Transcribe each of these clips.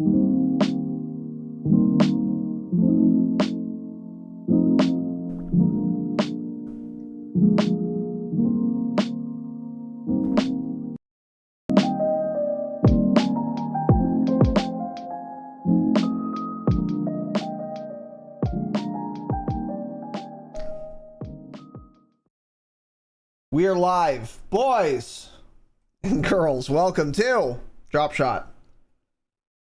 We are live, boys and girls. Welcome to Dropshot,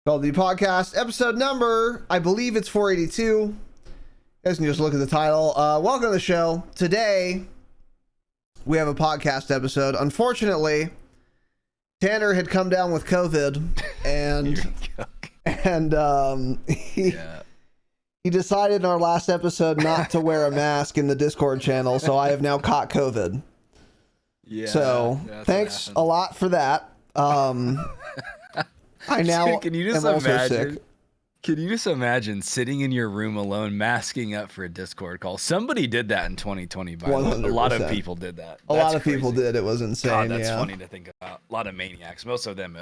called the podcast, episode number, I believe it's 482. You guys can just look at the title. Welcome to the show. Today, we have a podcast episode. Unfortunately, Tanner had come down with COVID, and he decided in our last episode not to wear a mask in the Discord channel, so I have now caught COVID. Yeah. So thanks a lot for that. I now can you just am also imagine? sick. Can you just imagine sitting in your room alone, masking up for a Discord call? Somebody did that in 2020. By the way. A lot of people did that. A lot of people did. It was insane. God, that's yeah. funny to think about. A lot of maniacs. Most of them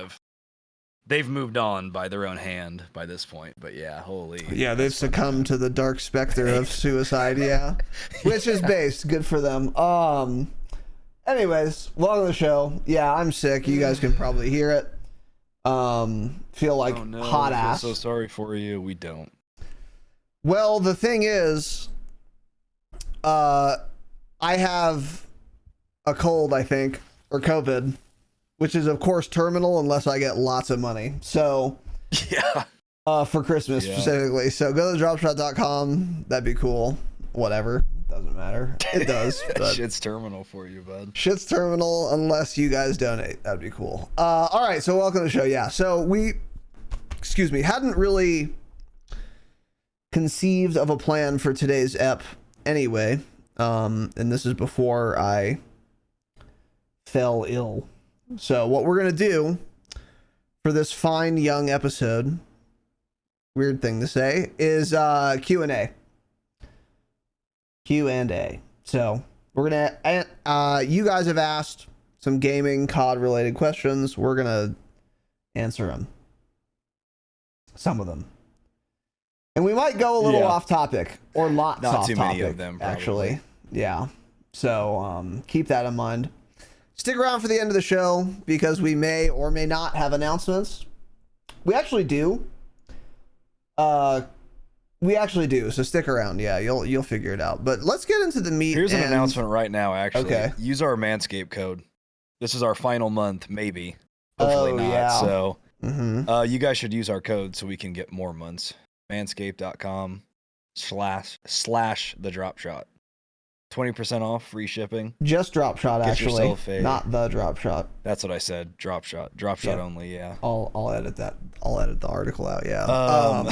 they've moved on by their own hand by this point. But yeah, holy. Yeah, they've succumbed to the dark specter of suicide. Yeah, which is based. Good for them. Anyways, welcome to the show. Yeah, I'm sick. You guys can probably hear it. Feel like hot ass. So sorry for you. We don't. Well, the thing is, I have a cold, I think, or COVID, which is of course terminal unless I get lots of money. So yeah, for Christmas specifically. So go to dropshot.com. That'd be cool. Whatever. Doesn't matter. It does. But shit's terminal for you, bud. Shit's terminal unless you guys donate. That'd be cool. All right. So welcome to the show. Yeah. So we, hadn't really conceived of a plan for today's ep anyway. And this is before I fell ill. So what we're going to do for this fine young episode, weird thing to say, is Q&A. Q&A. So we're gonna you guys have asked some gaming COD related questions. We're gonna answer them, some of them, and we might go a little off topic or lots not off too topic, many of them probably. actually. Yeah, so keep that in mind. Stick around for the end of the show because we may or may not have announcements. We actually do. So stick around. Yeah, you'll figure it out. But let's get into the meat. Here's an announcement right now, actually. Okay. Use our Manscaped code. This is our final month, maybe. Hopefully not. Yeah. So you guys should use our code so we can get more months. Manscaped.com / the Dropshot. 20% off, free shipping. Just Dropshot, actually, yourself not the Dropshot. That's what I said. Dropshot only. Yeah. I'll edit that. I'll edit the article out. Yeah.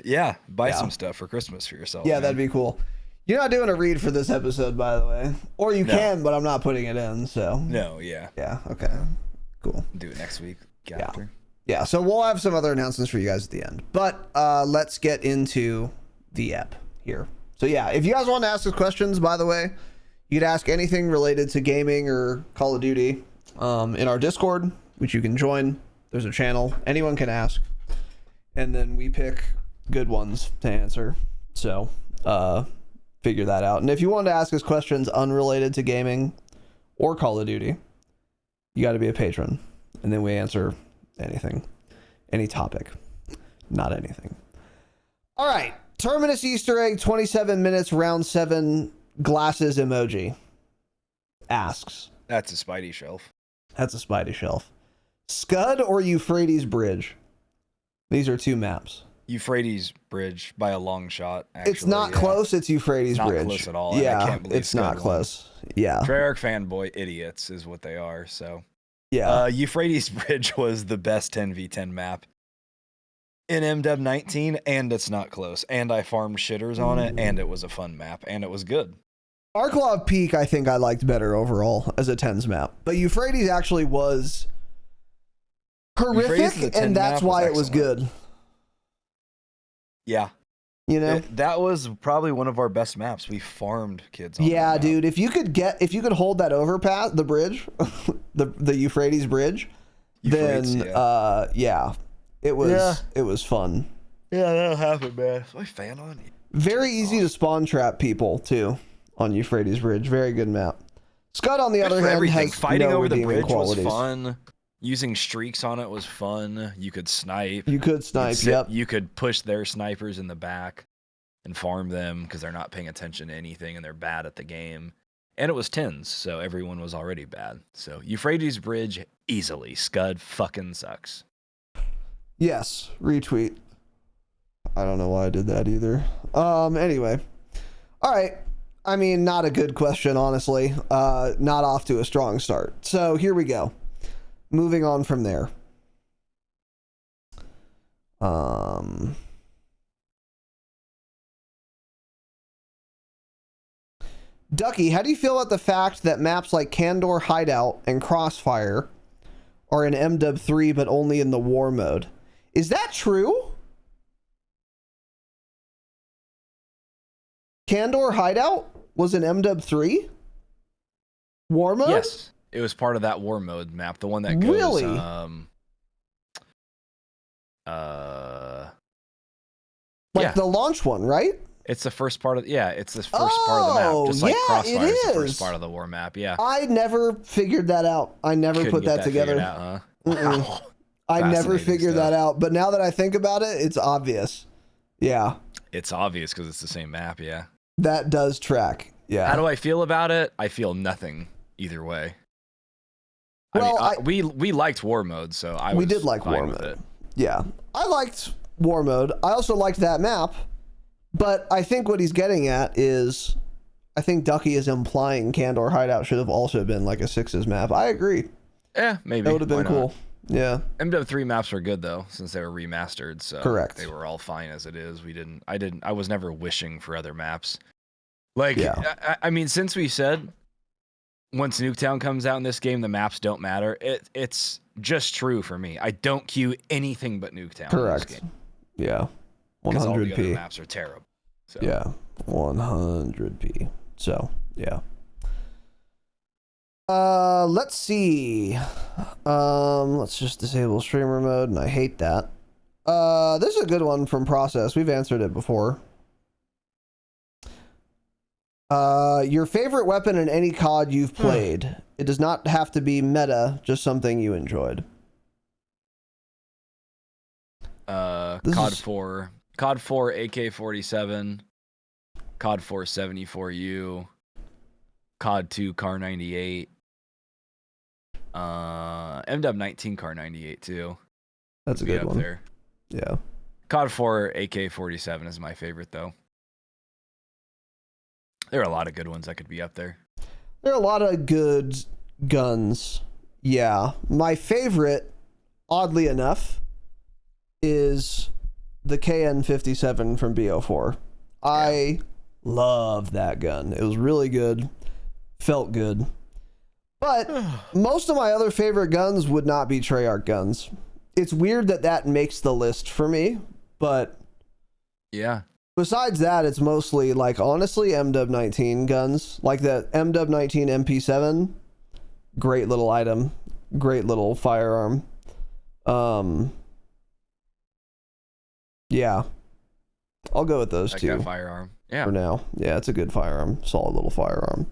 Yeah. Buy some stuff for Christmas for yourself. Yeah, man. that'd be cool. You're not doing a read for this episode, by the way, or you can, but I'm not putting it in. So. No. Yeah. Yeah. Okay. Cool. Do it next week. After. Yeah. So we'll have some other announcements for you guys at the end, but let's get into the ep here. So yeah, if you guys want to ask us questions, by the way, you could ask anything related to gaming or Call of Duty in our Discord, which you can join. There's a channel. Anyone can ask. And then we pick good ones to answer. So figure that out. And if you want to ask us questions unrelated to gaming or Call of Duty, you got to be a patron. And then we answer anything, any topic, not anything. All right. Terminus Easter egg, 27 minutes, round 7, glasses emoji. Asks. That's a Spidey shelf. That's a Spidey shelf. Scud or Euphrates Bridge? These are two maps. Euphrates Bridge by a long shot. Actually, it's not close. It's Euphrates not Bridge. Not close at all. Yeah, I can't believe it's not close. Yeah. Treyarch fanboy idiots is what they are. So yeah. Euphrates Bridge was the best 10v10 map in MW 19, and it's not close. And I farmed shitters on it, and it was a fun map, and it was good. Arklov Peak, I think I liked better overall as a 10s map, but Euphrates actually was horrific, and that's why it was good. Yeah. You know, that was probably one of our best maps. We farmed kids on yeah, dude. If you could hold that overpass, the bridge, the Euphrates Bridge, then yeah, It was fun. Yeah, that'll happen, man. Is my fan on? Very easy to spawn trap people too on Euphrates Bridge. Very good map. Scud, on the other hand, has fighting no over the redeeming bridge qualities. was fun. Using streaks on it was fun. You could snipe. Yep. You could push their snipers in the back and farm them because they're not paying attention to anything and they're bad at the game. And it was 10s, so everyone was already bad. So Euphrates Bridge, easily. Scud fucking sucks. Yes, retweet. I don't know why I did that either. Anyway. All right. I mean, not a good question, honestly. Not off to a strong start. So here we go. Moving on from there. Ducky, how do you feel about the fact that maps like Candor Hideout and Crossfire are in MW3 but only in the war mode? Is that true? Candor Hideout was in MW3? War mode? Yes. It was part of that war mode map, the one that goes really? The launch one, right? It's the first part of it's the first part of the map. Just like Crossfire is the first part of the war map, yeah. I never figured that out. I never put that together. Out, huh? Wow. I never figured that out, but now that I think about it, it's obvious. Yeah. It's obvious because it's the same map, yeah. That does track. Yeah. How do I feel about it? I feel nothing either way. Well, we liked war mode, so we did like war mode. Yeah, I liked war mode. I also liked that map, but I think what he's getting at is, I think Ducky is implying Candor Hideout should have also been like a 6s map. I agree. Yeah, maybe that would have been cool. Yeah. MW3 maps were good though, since they were remastered. So correct. They were all fine as it is. I was never wishing for other maps. Like, yeah. I mean, since we said, once Nuketown comes out in this game, the maps don't matter. It's just true for me. I don't queue anything but Nuketown. Correct. In this game. Yeah. 100p. Because all the other maps are terrible. So. Yeah. 100p. So, yeah. Let's see. Let's just disable streamer mode, and I hate that. This is a good one from Process. We've answered it before. Your favorite weapon in any COD you've played. It does not have to be meta, just something you enjoyed. COD 4 AK-47, COD 4 74U, COD 2 Car 98, MW19 Car 98 too. That's a good one. There. Yeah. COD 4 AK-47 is my favorite though. There are a lot of good ones that could be up there. There are a lot of good guns. Yeah. My favorite, oddly enough, is the KN57 from BO4. I love that gun. It was really good. Felt good. But most of my other favorite guns would not be Treyarch guns. It's weird that makes the list for me, but yeah. Besides that, it's mostly, like, honestly, MW19 guns. Like the MW19 MP7, great little item, great little firearm. Yeah. I'll go with those two. Firearm. Yeah. For now. Yeah, it's a good firearm. Solid little firearm.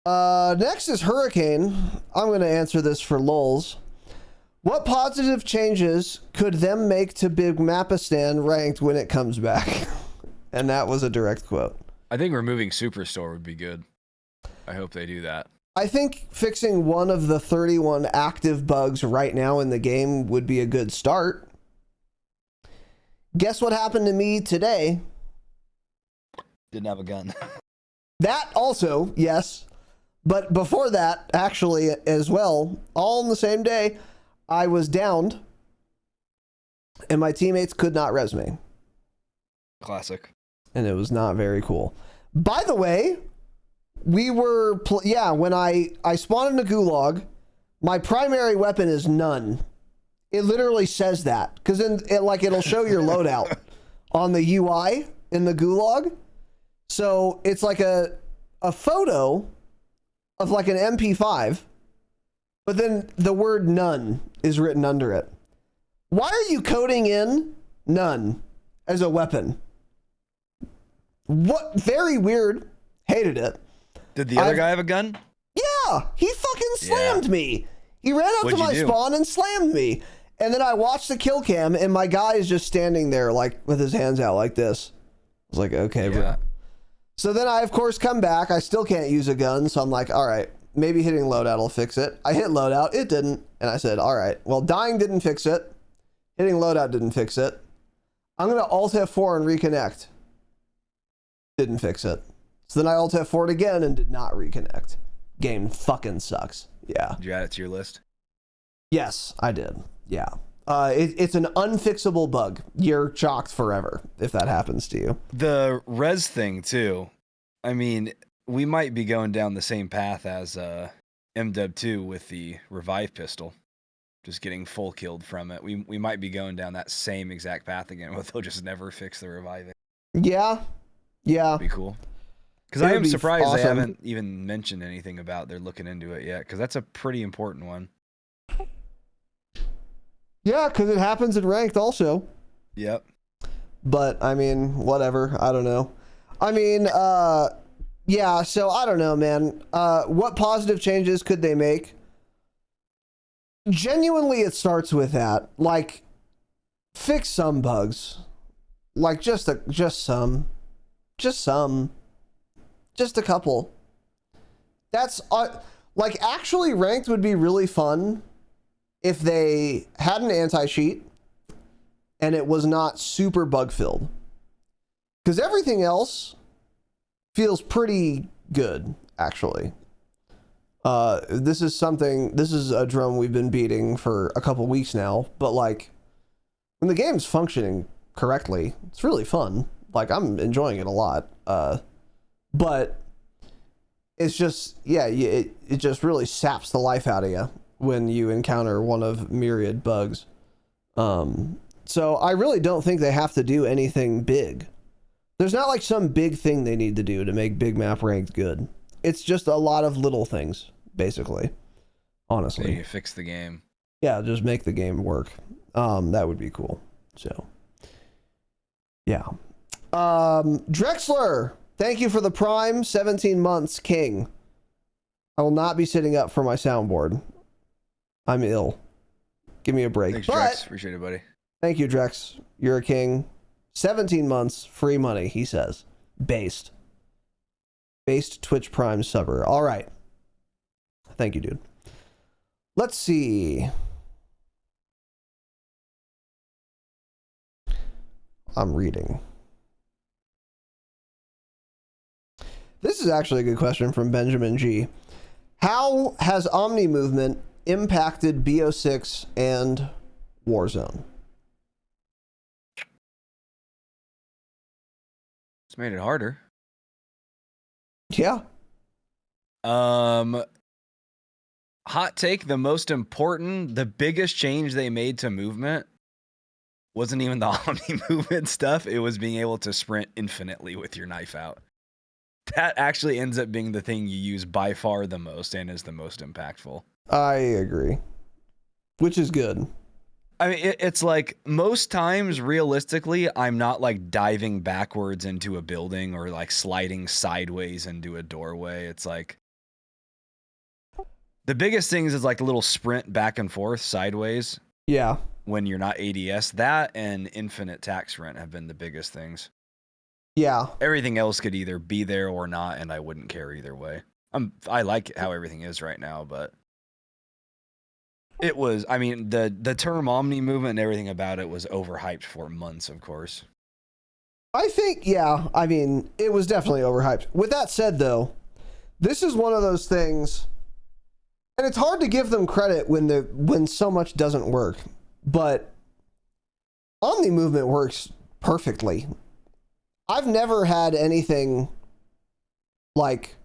Next is Hurricane. I'm going to answer this for lulz. What positive changes could them make to Big Mapistan ranked when it comes back? And that was a direct quote. I think removing Superstore would be good. I hope they do that. I think fixing one of the 31 active bugs right now in the game would be a good start. Guess what happened to me today? Didn't have a gun. That also, yes. But before that, actually, as well, all on the same day, I was downed, and my teammates could not res me. Classic. And it was not very cool. By the way, we were... when I spawned into Gulag, my primary weapon is none. It literally says that. Because then it'll show your loadout on the UI in the Gulag. So it's like a photo of like an MP5. But then the word none is written under it. Why are you coding in none as a weapon? What? Very weird. Hated it. Did the other guy have a gun? Yeah, he fucking slammed me. He ran up to my spawn and slammed me. And then I watched the kill cam, and my guy is just standing there, like, with his hands out like this. I was like, okay, bro. So then I, of course, come back. I still can't use a gun, so I'm like, all right, maybe hitting loadout will fix it. I hit loadout. It didn't. And I said, all right, well, dying didn't fix it. Hitting loadout didn't fix it. I'm going to Alt F4 and reconnect. Didn't fix it. So then I Alt F4 again and did not reconnect. Game fucking sucks. Yeah. Did you add it to your list? Yes, I did. Yeah. It's an unfixable bug. You're chalked forever if that happens to you. The res thing, too. I mean, we might be going down the same path as MW2 with the revive pistol. Just getting full killed from it. We might be going down that same exact path again, but they'll just never fix the reviving. Yeah. Yeah. That'd be cool. Because I am surprised they haven't even mentioned anything about they're looking into it yet, because that's a pretty important one. Yeah, because it happens in ranked also. Yep. But, I mean, whatever. I don't know. I mean, yeah, so I don't know, man. What positive changes could they make? Genuinely, it starts with that. Like, fix some bugs. Like, just some. Just a couple. That's, like, actually ranked would be really fun if they had an anti-cheat and it was not super bug-filled. Because everything else feels pretty good, actually. This is a drum we've been beating for a couple weeks now, but like, when the game's functioning correctly, it's really fun. Like, I'm enjoying it a lot. But it's just, yeah, it just really saps the life out of you when you encounter one of myriad bugs. So I really don't think they have to do anything big. There's not like some big thing they need to do to make Big Map ranked good. It's just a lot of little things, basically. Honestly. You fix the game. Yeah, just make the game work. That would be cool. So, yeah. Drexler, thank you for the Prime. 17 months, King. I will not be sitting up for my soundboard. I'm ill. Give me a break. Thanks, Drex. Appreciate it, buddy. Thank you, Drex. You're a king. 17 months, free money, he says. Based Twitch Prime subber. All right. Thank you, dude. Let's see. I'm reading. This is actually a good question from Benjamin G. How has Omnimovement impacted BO6 and Warzone? It's made it harder. Yeah. Hot take, the biggest change they made to movement wasn't even the Omni-movement stuff. It was being able to sprint infinitely with your knife out. That actually ends up being the thing you use by far the most and is the most impactful. I agree. Which is good. I mean, it's like most times, realistically, I'm not like diving backwards into a building or like sliding sideways into a doorway. It's like the biggest things is like a little sprint back and forth sideways. Yeah. When you're not ADS, that and infinite tack sprint have been the biggest things. Yeah. Everything else could either be there or not, and I wouldn't care either way. I like how everything is right now, but it was, I mean, the term Omni movement and everything about it was overhyped for months, of course. I think, yeah, I mean, it was definitely overhyped. With that said, though, this is one of those things, and it's hard to give them credit when so much doesn't work, but Omni movement works perfectly. I've never had anything like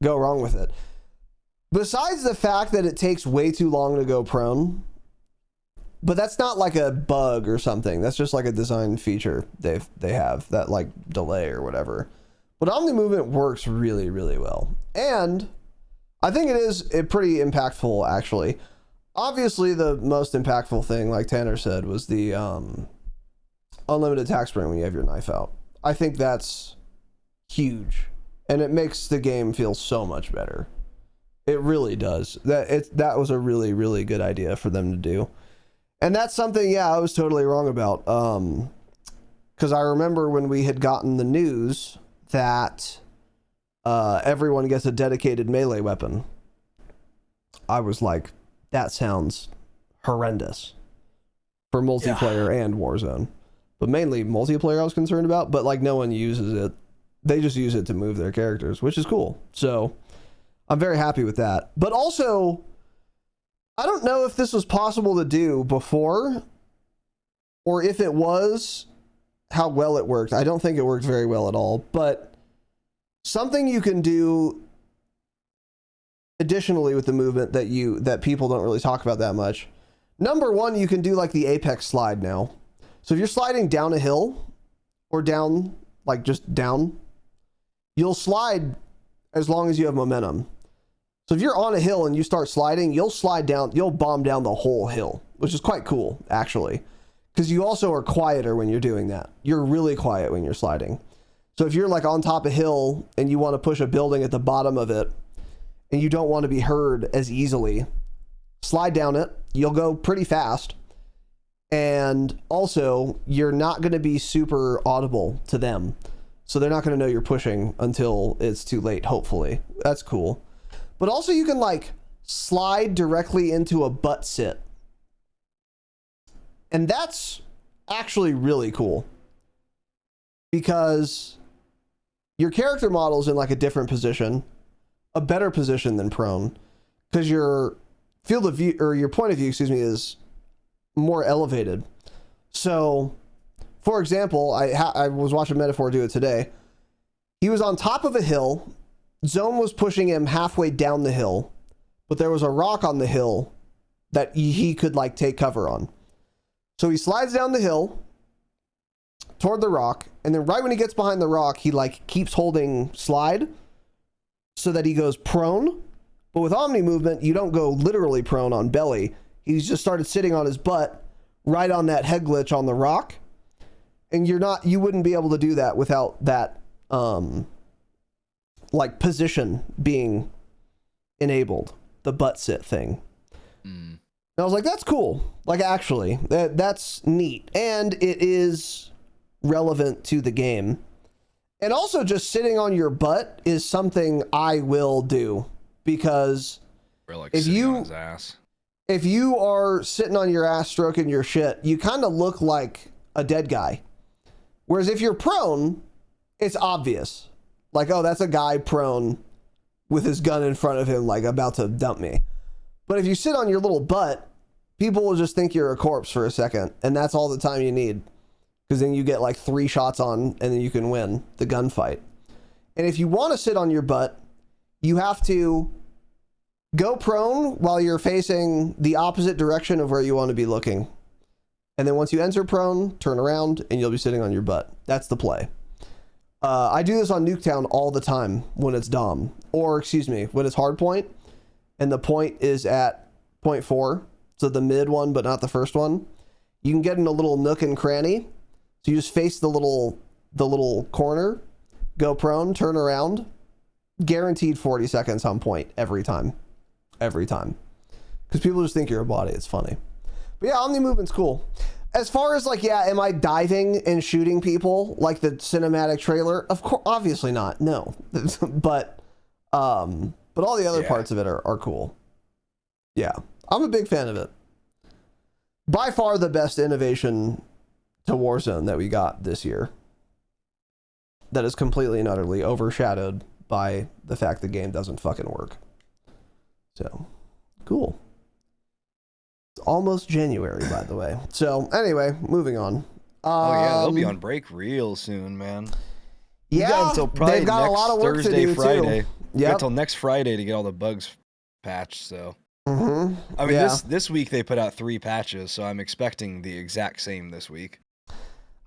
go wrong with it. Besides the fact that it takes way too long to go prone, but that's not like a bug or something. That's just like a design feature they have, that like delay or whatever. But Omni movement works really, really well. And I think it is pretty impactful, actually. obviously the most impactful thing, like Tanner said, was the unlimited attack sprint when you have your knife out. I think that's huge, and it makes the game feel so much better. It really does. That was a really, really good idea for them to do. And that's something, I was totally wrong about. Because I remember when we had gotten the news that everyone gets a dedicated melee weapon, I was like, that sounds horrendous for multiplayer and Warzone. But mainly multiplayer I was concerned about, but like no one uses it. They just use it to move their characters, which is cool. So I'm very happy with that. But also, I don't know if this was possible to do before, or if it was, how well it worked. I don't think it worked very well at all, but something you can do additionally with the movement that people don't really talk about that much. Number one, you can do like the apex slide now. So if you're sliding down a hill or down, like just down, you'll slide as long as you have momentum. So if you're on a hill and you start sliding, you'll slide down, you'll bomb down the whole hill, which is quite cool, actually. Because you also are quieter when you're doing that. You're really quiet when you're sliding. So if you're like on top of a hill and you want to push a building at the bottom of it and you don't want to be heard as easily, slide down it. You'll go pretty fast. And also, you're not going to be super audible to them. So they're not going to know you're pushing until it's too late, hopefully. That's cool. But also you can like slide directly into a butt sit. And that's actually really cool. Because your character model's in like a different position, a better position than prone. Because your field of view, or your point of view, is more elevated. So, for example, I was watching Metaphor do it today. He was on top of a hill. Zone was pushing him halfway down the hill, but there was a rock on the hill that he could like take cover on. So he slides down the hill toward the rock, and then right when he gets behind the rock, he like keeps holding slide so that he goes prone. But with Omni movement, you don't go literally prone on belly. He's just started sitting on his butt right on that head glitch on the rock. And you wouldn't be able to do that without that, like position being enabled, the butt sit thing. And I was like, that's cool. Like, actually, that's neat. And it is relevant to the game. And also just sitting on your butt is something I will do, because like if you on his ass. If you are sitting on your ass stroking your shit, you kind of look like a dead guy. Whereas if you're prone, it's obvious. Like, oh, that's a guy prone with his gun in front of him, like about to dump me. But if you sit on your little butt, people will just think you're a corpse for a second. And that's all the time you need. Because then you get like 3 shots on and then you can win the gunfight. And if you want to sit on your butt, you have to go prone while you're facing the opposite direction of where you want to be looking. And then once you enter prone, turn around and you'll be sitting on your butt. That's the play. I do this on Nuketown all the time when it's Dom. Or, when it's hardpoint. And the point is at point 4. So the mid one, but not the first one. You can get in a little nook and cranny. So you just face the little corner. Go prone, turn around. Guaranteed 40 seconds on point every time. Every time. Because people just think you're a body. It's funny. But yeah, Omni movement's cool. As far as like, am I diving and shooting people like the cinematic trailer? Of course, obviously not. No. but all the other parts of it are cool. Yeah. I'm a big fan of it. By far the best innovation to Warzone that we got this year. That is completely and utterly overshadowed by the fact the game doesn't fucking work. So, cool. It's almost January, by the way. So, anyway, moving on. They'll be on break real soon, man. Yeah, until they've got a lot of work Thursday, to do, Friday. too. Yeah, until next Friday to get all the bugs patched, so. Mm-hmm. I mean, this week they put out 3 patches, so I'm expecting the exact same this week.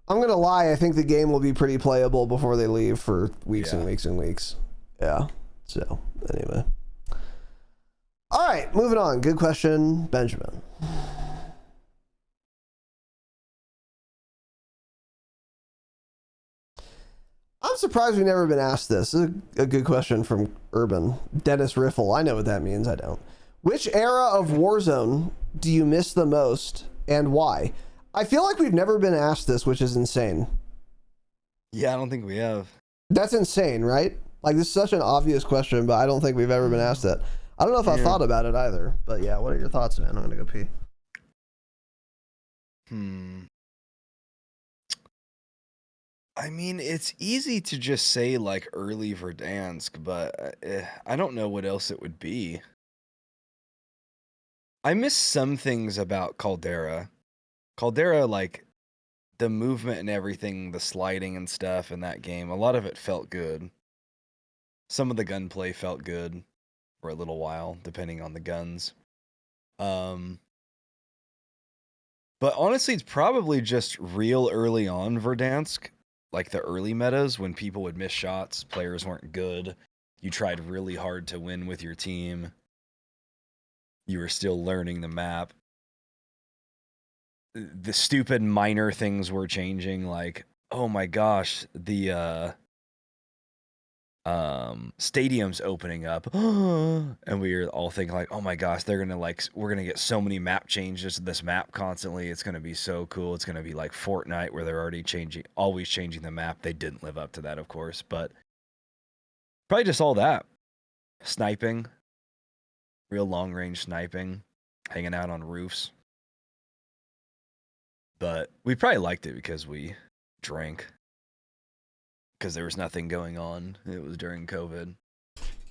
I'm going to lie, I think the game will be pretty playable before they leave for weeks and weeks and weeks. Yeah, so, anyway. All right. right, moving on. Good question, Benjamin. I'm surprised we've never been asked this. This is a good question from Urban. Dennis Riffle. I know what that means. I don't. Which era of Warzone do you miss the most and why? I feel like we've never been asked this, which is insane. Yeah, I don't think we have. That's insane, right? Like, this is such an obvious question, but I don't think we've ever been asked that. I don't know if I thought about it either, but yeah, what are your thoughts, man? I'm gonna go pee. I mean, it's easy to just say like early Verdansk, but I don't know what else it would be. I miss some things about Caldera. Caldera, like the movement and everything, the sliding and stuff in that game, a lot of it felt good. Some of the gunplay felt good for a little while, depending on the guns. But honestly, it's probably just real early on Verdansk. Like the early metas when people would miss shots, players weren't good. You tried really hard to win with your team. You were still learning the map. The stupid minor things were changing, like, oh my gosh, the stadium's opening up. And we were all thinking like, oh my gosh, we're gonna get so many map changes to this map constantly. It's gonna be so cool. It's gonna be like Fortnite where they're always changing the map. They didn't live up to that, of course, but probably just all that. Sniping. Real long range sniping. Hanging out on roofs. But we probably liked it because we drank. Because there was nothing going on. It was during COVID.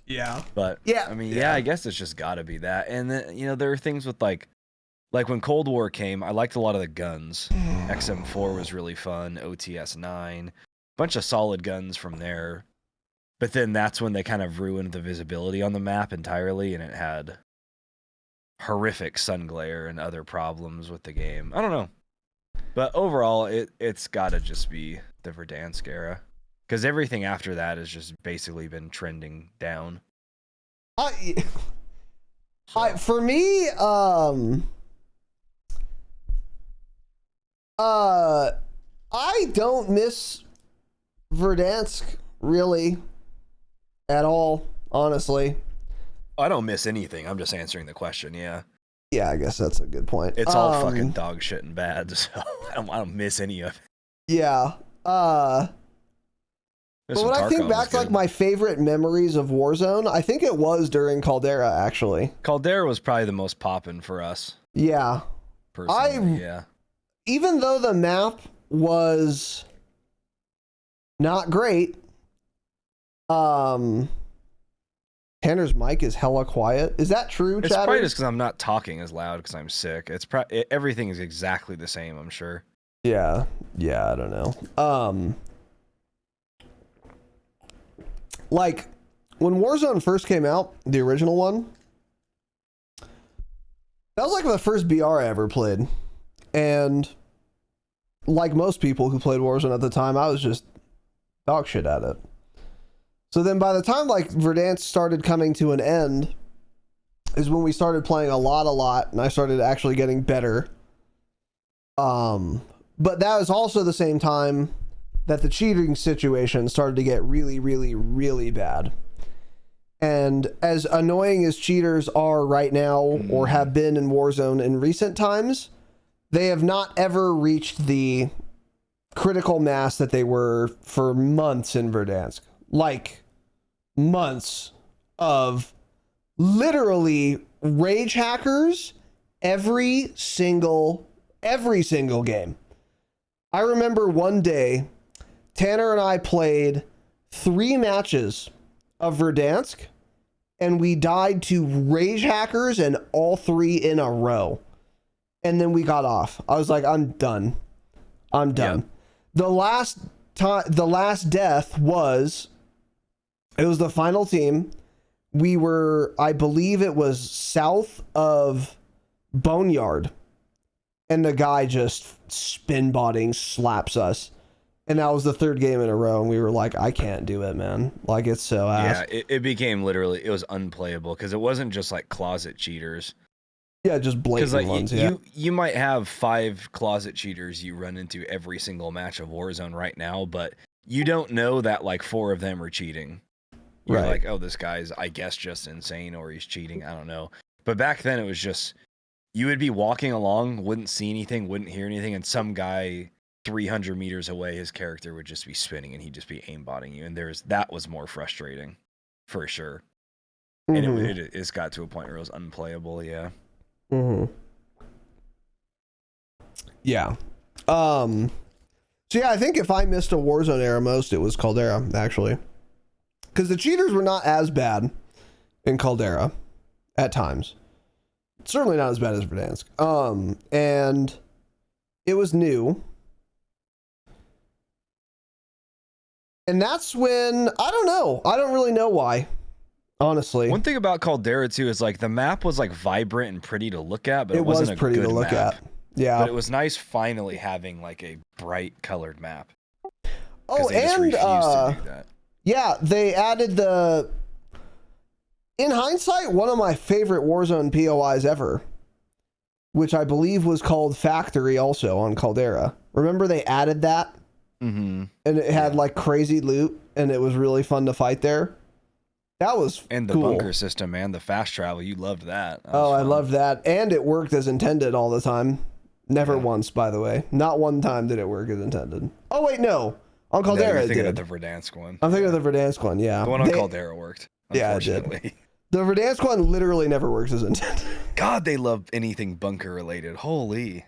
Yeah. But yeah, I mean, I guess it's just got to be that. And then, there are things with like when Cold War came, I liked a lot of the guns. XM4 was really fun. OTS-9, bunch of solid guns from there. But then that's when they kind of ruined the visibility on the map entirely, and it had horrific sun glare and other problems with the game. I don't know. But overall, it's got to just be the Verdansk era. Because everything after that has just basically been trending down. For me, I don't miss Verdansk really at all, honestly. I don't miss anything. I'm just answering the question. Yeah. Yeah, I guess that's a good point. It's all fucking dog shit and bad, so I don't miss any of it. Yeah. But when I think back to like my favorite memories of Warzone, I think it was during Caldera, actually. Caldera was probably the most poppin' for us. Yeah. Personally, yeah. Even though the map was not great, Tanner's mic is hella quiet. Is that true, Chatter? It's probably just because I'm not talking as loud because I'm sick. Everything is exactly the same, I'm sure. Yeah. Yeah, I don't know. Like, when Warzone first came out, the original one, that was like the first BR I ever played. And like most people who played Warzone at the time, I was just dog shit at it. So then by the time like Verdansk started coming to an end is when we started playing a lot, and I started actually getting better. But that was also the same time that the cheating situation started to get really, really, really bad. And as annoying as cheaters are right now or have been in Warzone in recent times, they have not ever reached the critical mass that they were for months in Verdansk. Like months of literally rage hackers every single game. I remember one day Tanner and I played 3 matches of Verdansk and we died to rage hackers and all 3 in a row. And then we got off. I was like, I'm done. Yep. The last death was, it was the final team. We were, I believe it was south of Boneyard. And the guy just spin botting slaps us. And that was the third game in a row, and we were like, I can't do it, man. Like, it's so ass. Yeah, it became literally, it was unplayable because it wasn't just like closet cheaters. Yeah, just blatant ones. Yeah, you might have 5 closet cheaters you run into every single match of Warzone right now, but you don't know that like 4 of them are cheating. You're like, oh, this guy's, I guess, just insane, or he's cheating. I don't know. But back then it was just, you would be walking along, wouldn't see anything, wouldn't hear anything, and some guy 300 meters away, his character would just be spinning and he'd just be aimbotting you. And that was more frustrating for sure. Mm-hmm. And it's got to a point where it was unplayable. Yeah. Mm-hmm. Yeah. So yeah, I think if I missed a Warzone era most, it was Caldera, actually. Because the cheaters were not as bad in Caldera at times. Certainly not as bad as Verdansk. And it was new. And that's when, I don't know. I don't really know why, honestly. One thing about Caldera too is like the map was like vibrant and pretty to look at, but it wasn't a pretty good to look map. at. Yeah. But it was nice finally having like a bright colored map. Oh, they just and refused to do that. Yeah, they added in hindsight, one of my favorite Warzone POIs ever, which I believe was called Factory also on Caldera. Remember they added that? Mm-hmm. And it had like crazy loot, and it was really fun to fight there. That was and the cool. bunker system, man, the fast travel, you loved that. I loved that, and it worked as intended all the time. Never once, by the way. Not one time did it work as intended. Oh wait, no, on Caldera it did. Thinking of the Verdansk one. I'm thinking of the Verdansk one. Yeah, the one on Caldera worked. Yeah, it did. The Verdansk one literally never works as intended. God, they love anything bunker related. Holy.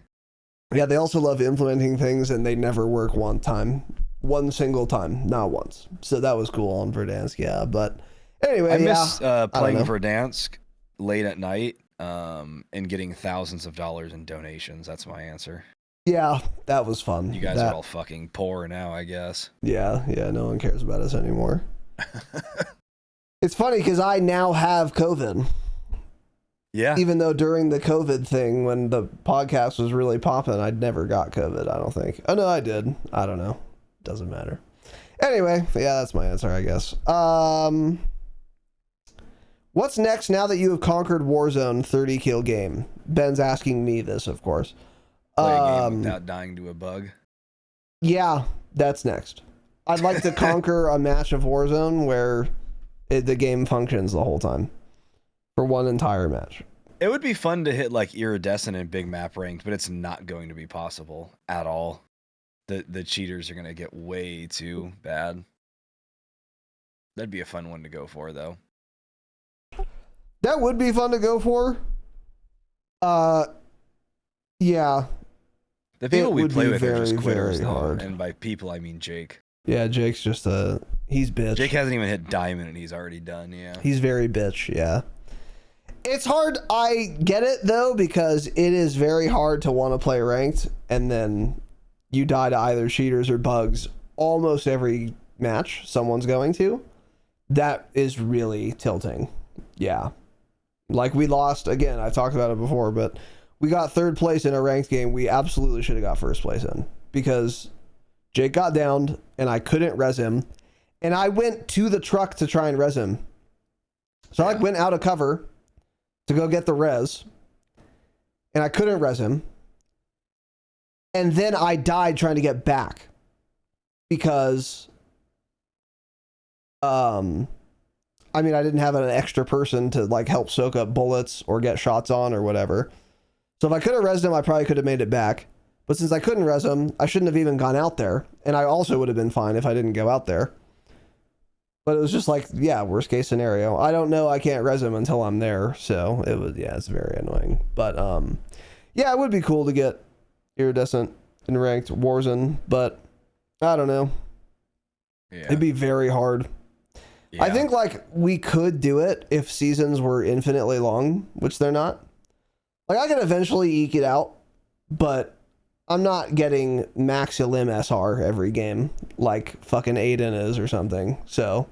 Yeah, they also love implementing things, and they never work one single time, not once. So that was cool on Verdansk, yeah. But anyway, I miss playing Verdansk late at night and getting thousands of dollars in donations. That's my answer. Yeah, that was fun. You guys are all fucking poor now, I guess. Yeah, no one cares about us anymore. It's funny because I now have COVID. Yeah. Even though during the COVID thing, when the podcast was really popping, I'd never got COVID, I don't think. Oh, no, I did. I don't know. Doesn't matter. Anyway, yeah, that's my answer, I guess. What's next now that you have conquered Warzone 30 kill game? Ben's asking me this, of course. Play a game without dying to a bug. Yeah, that's next. I'd like to conquer a match of Warzone where the game functions the whole time. For one entire match. It would be fun to hit like Iridescent and big map ranked, but it's not going to be possible at all. The cheaters are going to get way too bad. That'd be a fun one to go for, though. That would be fun to go for. Yeah. The people we play with are just quitters, very hard. And by people, I mean Jake. Yeah, Jake's just he's bitch. Jake hasn't even hit diamond and he's already done, yeah. He's very bitch, yeah. It's hard. I get it, though, because it is very hard to want to play ranked, and then you die to either cheaters or bugs almost every match someone's going to. That is really tilting. Yeah. Like, we lost, again, I've talked about it before, but we got third place in a ranked game we absolutely should have got first place in, because Jake got downed, and I couldn't res him, and I went to the truck to try and res him. So I went out of cover to go get the res, and I couldn't res him, and then I died trying to get back because I didn't have an extra person to like help soak up bullets or get shots on or whatever. So if I could have resed him, I probably could have made it back, but since I couldn't res him, I shouldn't have even gone out there, and I also would have been fine if I didn't go out there. But it was just like, yeah, worst case scenario. I don't know. I can't res him until I'm there. So it was, yeah, it's very annoying. But yeah, it would be cool to get Iridescent in ranked Warzone, but I don't know. Yeah. It'd be very hard. Yeah. I think like we could do it if seasons were infinitely long, which they're not. Like I could eventually eke it out, but I'm not getting max elim SR every game like fucking Aiden is or something. So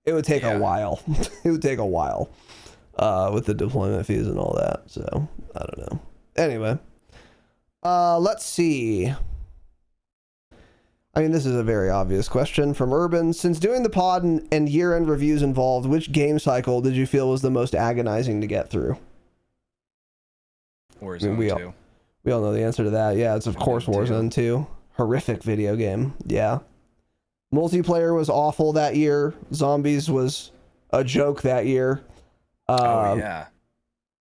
it would take a while. It would take a while with the deployment fees and all that. So I don't know. Anyway, let's see. I mean, this is a very obvious question from Urban. Since doing the pod and year-end reviews involved, which game cycle did you feel was the most agonizing to get through? Warzone 2. We all know the answer to that. Yeah, it's of course Warzone 2. Horrific video game. Yeah. Multiplayer was awful that year. Zombies was a joke that year. Yeah.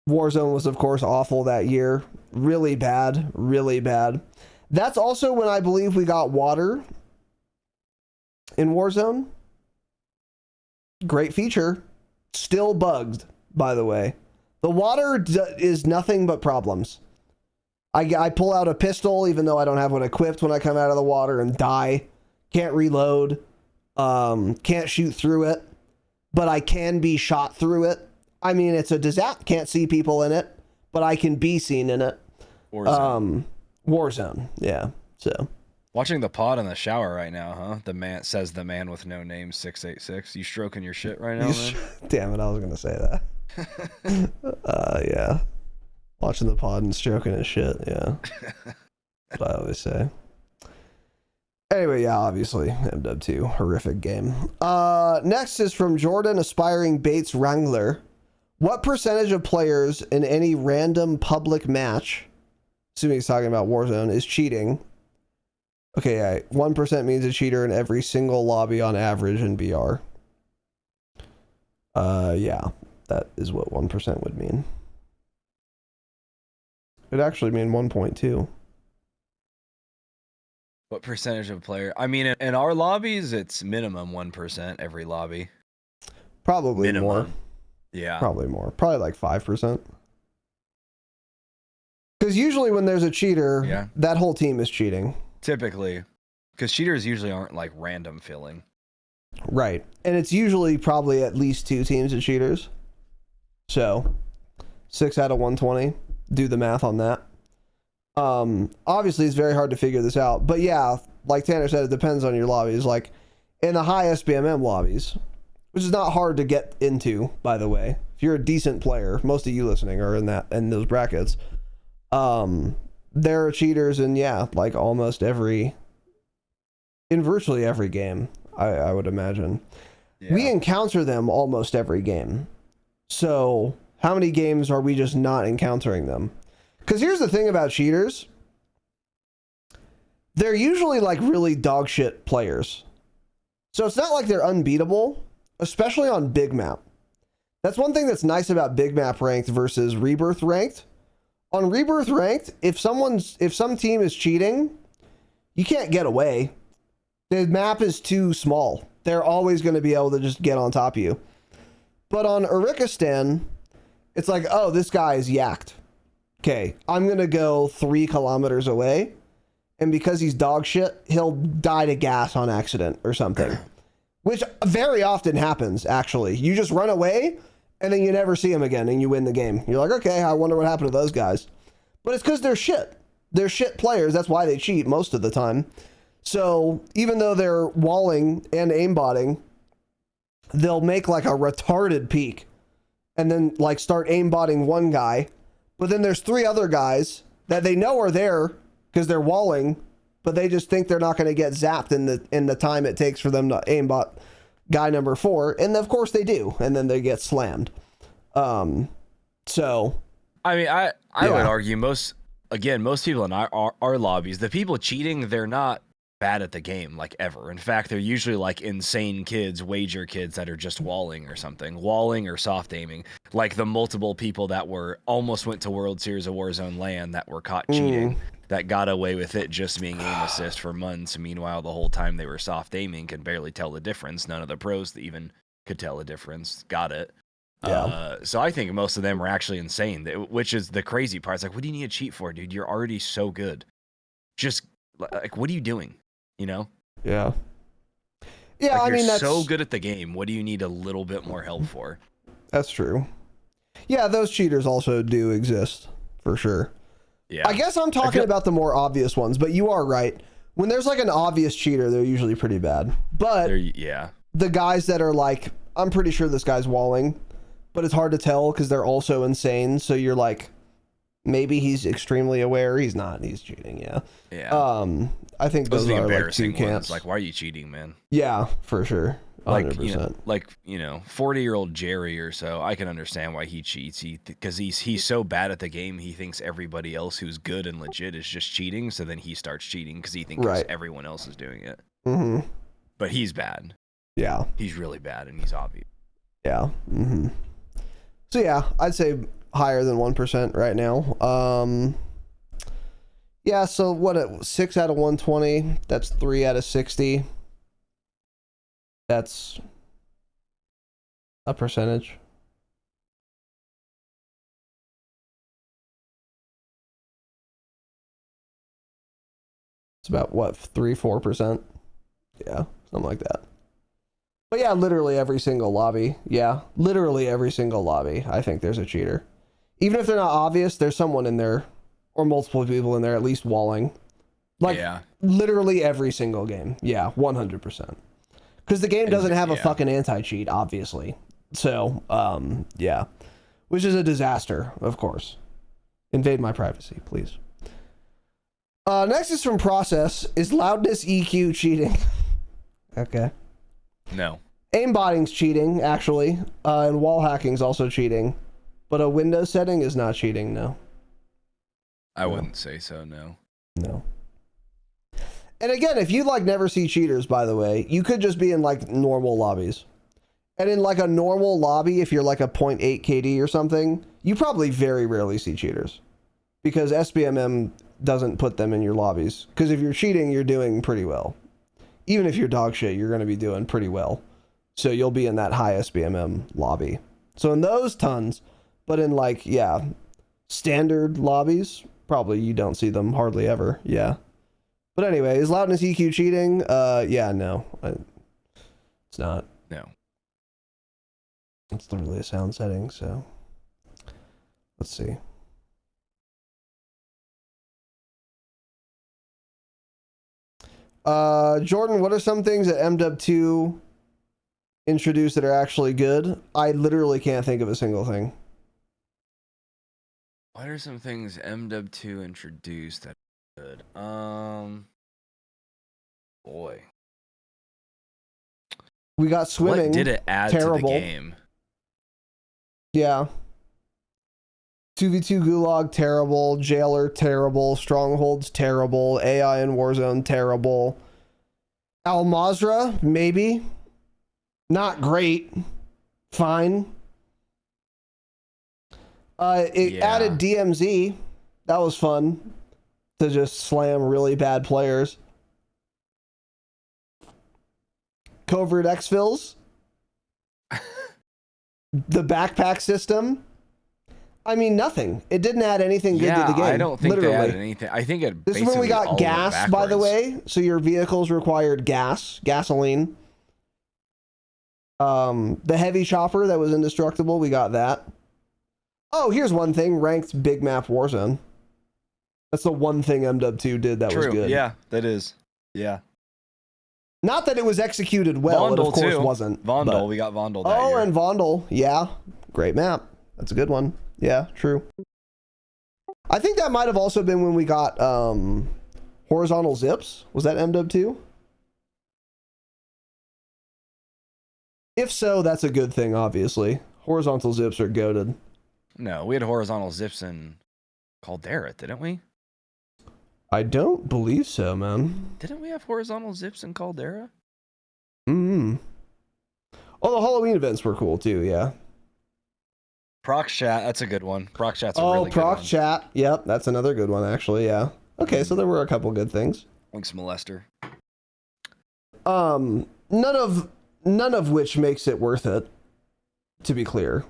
Warzone was, of course, awful that year. Really bad. Really bad. That's also when I believe we got water in Warzone. Great feature. Still bugged, by the way. The water is nothing but problems. I pull out a pistol, even though I don't have one equipped when I come out of the water, and die. Can't reload. Can't shoot through it. But I can be shot through it. I mean, it's a disaster. Can't see people in it, but I can be seen in it. Warzone, yeah. So watching the pod in the shower right now, huh? The man with no name 686. You stroking your shit right now, man? Damn it, I was gonna say that. Yeah. Watching the pod and stroking his shit, yeah. That's what I always say. Anyway, yeah, obviously, MW2, horrific game. Next is from Jordan Aspiring Bates Wrangler. What percentage of players in any random public match, assuming he's talking about Warzone, is cheating? Okay, yeah, 1% means a cheater in every single lobby on average in BR. Yeah, that is what 1% would mean. It'd actually mean 1.2. What percentage of player? I mean, in our lobbies, it's minimum 1% every lobby. Probably minimum. More. Yeah. Probably more. Probably like 5%. Because usually when there's a cheater, that whole team is cheating. Typically. Because cheaters usually aren't like random filling. Right. And it's usually probably at least 2 teams of cheaters. So 6 out of 120. Do the math on that. Obviously it's very hard to figure this out. But yeah, like Tanner said, it depends on your lobbies. Like in the high SBMM lobbies, which is not hard to get into, by the way. If you're a decent player, most of you listening are in those brackets. There are cheaters in like almost in virtually every game, I would imagine. Yeah. We encounter them almost every game. So how many games are we just not encountering them? Because here's the thing about cheaters. They're usually like really dog shit players. So it's not like they're unbeatable, especially on big map. That's one thing that's nice about big map ranked versus rebirth ranked. On rebirth ranked, if some team is cheating, you can't get away. The map is too small. They're always going to be able to just get on top of you. But on Urikistan, it's like, oh, this guy is yacked. Okay, I'm going to go 3 kilometers away. And because he's dog shit, he'll die to gas on accident or something. Which very often happens, actually. You just run away, and then you never see him again, and you win the game. You're like, okay, I wonder what happened to those guys. But it's because they're shit. They're shit players. That's why they cheat most of the time. So even though they're walling and aimbotting, they'll make like a retarded peek and then like start aimbotting one guy. But then there's 3 other guys that they know are there because they're walling, but they just think they're not going to get zapped in the time it takes for them to aimbot guy number 4. And of course they do. And then they get slammed. So I mean, I would argue most people in our lobbies, the people cheating, they're not bad at the game, like ever. In fact, they're usually like insane kids, wager kids that are just walling or soft aiming. Like the multiple people that almost went to World Series of Warzone LAN that were caught cheating, that got away with it just being aim assist for months. Meanwhile, the whole time they were soft aiming, could barely tell the difference. None of the pros that even could tell the difference got it. Yeah. So I think most of them are actually insane, which is the crazy part. It's like, what do you need to cheat for, dude? You're already so good. Just like, what are you doing? You know? Yeah. Yeah, like, I mean, that's so good at the game. What do you need a little bit more help for? That's true. Yeah, those cheaters also do exist for sure. Yeah. I guess I'm talking about the more obvious ones, but you are right. When there's like an obvious cheater, they're usually pretty bad. But the guys that are like, I'm pretty sure this guy's walling, but it's hard to tell because they're also insane. So you're like, maybe he's extremely aware. He's not. He's cheating. Yeah. Yeah. I think those are like two camps. Like, why are you cheating, man? Yeah, for sure. 100%. Like 40-year-old Jerry or so, I can understand why he cheats. Because he's so bad at the game, he thinks everybody else who's good and legit is just cheating. So then he starts cheating because he thinks everyone else is doing it. Mm-hmm. But he's bad. Yeah, he's really bad, and he's obvious. Yeah. Mm-hmm. So yeah, I'd say higher than 1% right now. Yeah. So what? 6 out of 120. That's 3 out of 60. That's a percentage. It's about what, 3-4%? Yeah, something like that. But yeah, literally every single lobby. Yeah, literally every single lobby. I think there's a cheater. Even if they're not obvious, there's someone in there, or multiple people in there at least walling. Like, literally every single game. Yeah, 100%. Because the game doesn't have a fucking anti-cheat, obviously. So, yeah. Which is a disaster, of course. Invade my privacy, please. Next is from Process. Is loudness EQ cheating? Okay. No. Aimbotting's cheating, actually. And wall hacking's also cheating. But a Windows setting is not cheating, no. I wouldn't say so, no. No. And again, if you like never see cheaters, by the way, you could just be in like normal lobbies. And in like a normal lobby, if you're like a 0.8 KD or something, you probably very rarely see cheaters. Because SBMM doesn't put them in your lobbies. Because if you're cheating, you're doing pretty well. Even if you're dog shit, you're going to be doing pretty well. So you'll be in that high SBMM lobby. So in those, tons. But in like, yeah, standard lobbies, probably you don't see them hardly ever. Yeah. But anyway, is loudness EQ cheating? Yeah, no. It's not. No. It's literally a sound setting, so. Let's see. Jordan, what are some things that MW2 introduced that are actually good? I literally can't think of a single thing. What are some things MW2 introduced that are good? Boy. We got swimming. What did it add terrible. To the game? Yeah. 2v2 Gulag, terrible. Jailer, terrible. Strongholds, terrible. AI in Warzone, terrible. Al Mazrah, maybe. Not great. Fine. It added DMZ. That was fun. To just slam really bad players. Covert exfils. The backpack system. I mean, nothing. It didn't add anything good to the game. I don't think they added anything. I think it. This is when we got gas, by the way. So your vehicles required gasoline. The heavy chopper that was indestructible, we got that. Oh, here's one thing: ranked big map Warzone. That's the one thing MW2 did that was good. Yeah, that is. Yeah. Not that it was executed well. It of course too. Wasn't. Vondel, we got Vondel. That year. And Vondel, yeah, great map. That's a good one. Yeah, true. I think that might have also been when we got horizontal zips. Was that MW2? If so, that's a good thing, obviously. Horizontal zips are goated. No, we had horizontal zips in Caldera, didn't we? I don't believe so, man. Didn't we have horizontal zips in Caldera? Oh, the Halloween events were cool too, yeah. Proc chat, that's a good one. Proc chat's a really good one. Oh, proc chat. Yep, that's another good one, actually, yeah. Okay, so there were a couple good things. Thanks, Molester. None of which makes it worth it, to be clear.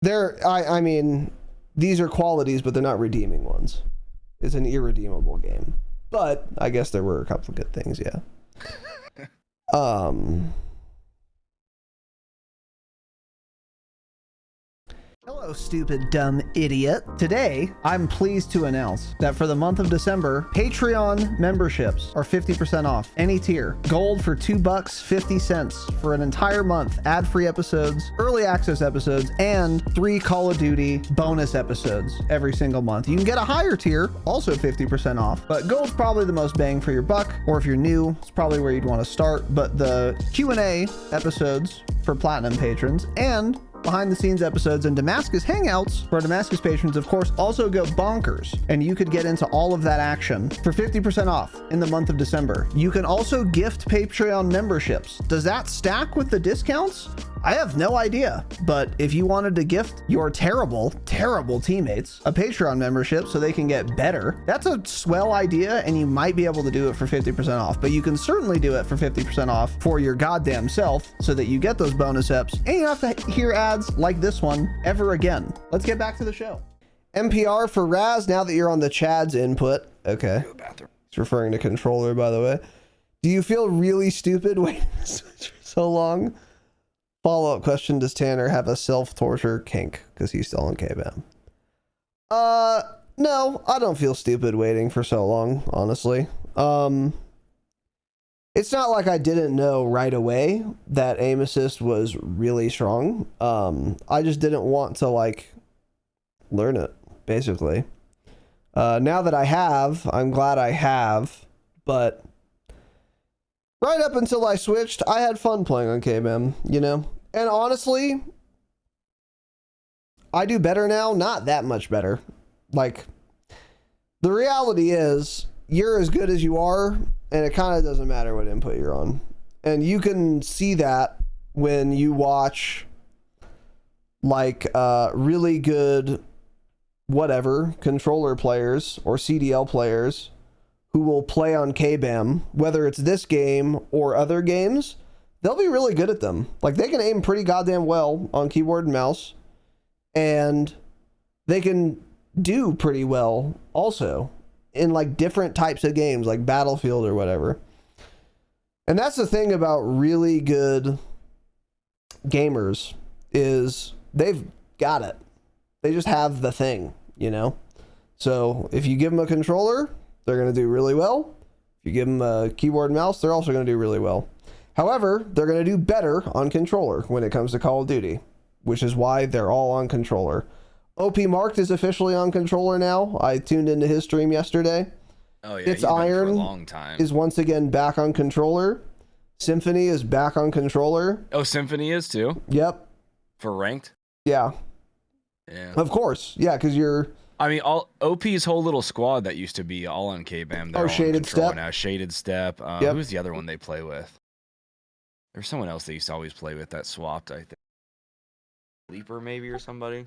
I mean, these are qualities, but they're not redeeming ones. It's an irredeemable game. But I guess there were a couple of good things, yeah. Hello, Hello, stupid, dumb idiot. Today, I'm pleased to announce that for the month of December, Patreon memberships are 50% off any tier. Gold for $2.50 for an entire month, ad-free episodes, early access episodes, and 3 Call of Duty bonus episodes every single month. You can get a higher tier, also 50% off, but Gold's probably the most bang for your buck, or if you're new, it's probably where you'd want to start. But the Q&A episodes for Platinum patrons and behind the scenes episodes and Damascus Hangouts for Damascus patrons, of course, also go bonkers. And you could get into all of that action for 50% off in the month of December. You can also gift Patreon memberships. Does that stack with the discounts? I have no idea, but if you wanted to gift your terrible, terrible teammates a Patreon membership so they can get better, that's a swell idea, and you might be able to do it for 50% off, but you can certainly do it for 50% off for your goddamn self so that you get those bonus eps and you don't have to hear ads like this one ever again. Let's get back to the show. NPR for Raz, now that you're on the Chad's input. Okay. He's referring to controller, by the way. Do you feel really stupid waiting to switch for so long? Follow-up question, does Tanner have a self-torture kink because he's still on KBAM? No, I don't feel stupid waiting for so long, honestly. It's not like I didn't know right away that aim assist was really strong. I just didn't want to, like, learn it, basically. Now that I have, I'm glad I have, but right up until I switched, I had fun playing on KBAM, you know? And honestly, I do better now, not that much better. Like, the reality is, you're as good as you are, and it kind of doesn't matter what input you're on. And you can see that when you watch, like, really good, whatever, controller players or CDL players who will play on KBAM, whether it's this game or other games. They'll be really good at them. Like, they can aim pretty goddamn well on keyboard and mouse, and they can do pretty well also in, like, different types of games, like Battlefield or whatever. And that's the thing about really good gamers, is they've got it. They just have the thing, you know? So if you give them a controller, they're going to do really well. If you give them a keyboard and mouse, they're also going to do really well. However, they're going to do better on controller when it comes to Call of Duty, which is why they're all on controller. OP Marked is officially on controller now. I tuned into his stream yesterday. Oh yeah, It's Iron for a long time. Is once again back on controller. Symphony is back on controller. Oh, Symphony is too? Yep. For ranked? Yeah. Yeah. Of course. Yeah, because you're... I mean, all OP's whole little squad that used to be all on KBAM. They're all Shaded Step. Now. Shaded Step. Yep. Who's the other one they play with? There's someone else they used to always play with that swapped, I think. Sleeper, maybe, or somebody? I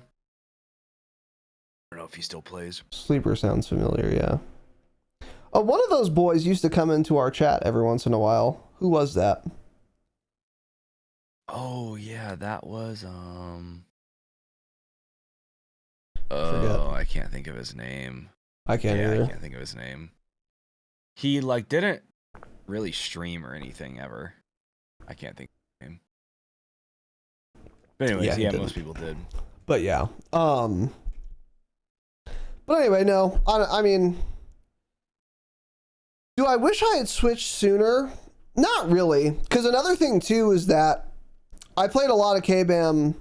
don't know if he still plays. Sleeper sounds familiar, yeah. One of those boys used to come into our chat every once in a while. Who was that? Oh, yeah, that was, I can't think of his name. I can't either. I can't think of his name. He, like, didn't really stream or anything ever. I can't think of his name. But anyways, yeah, most people did. But yeah. But anyway, no. I mean, do I wish I had switched sooner? Not really. Because another thing, too, is that I played a lot of KBAM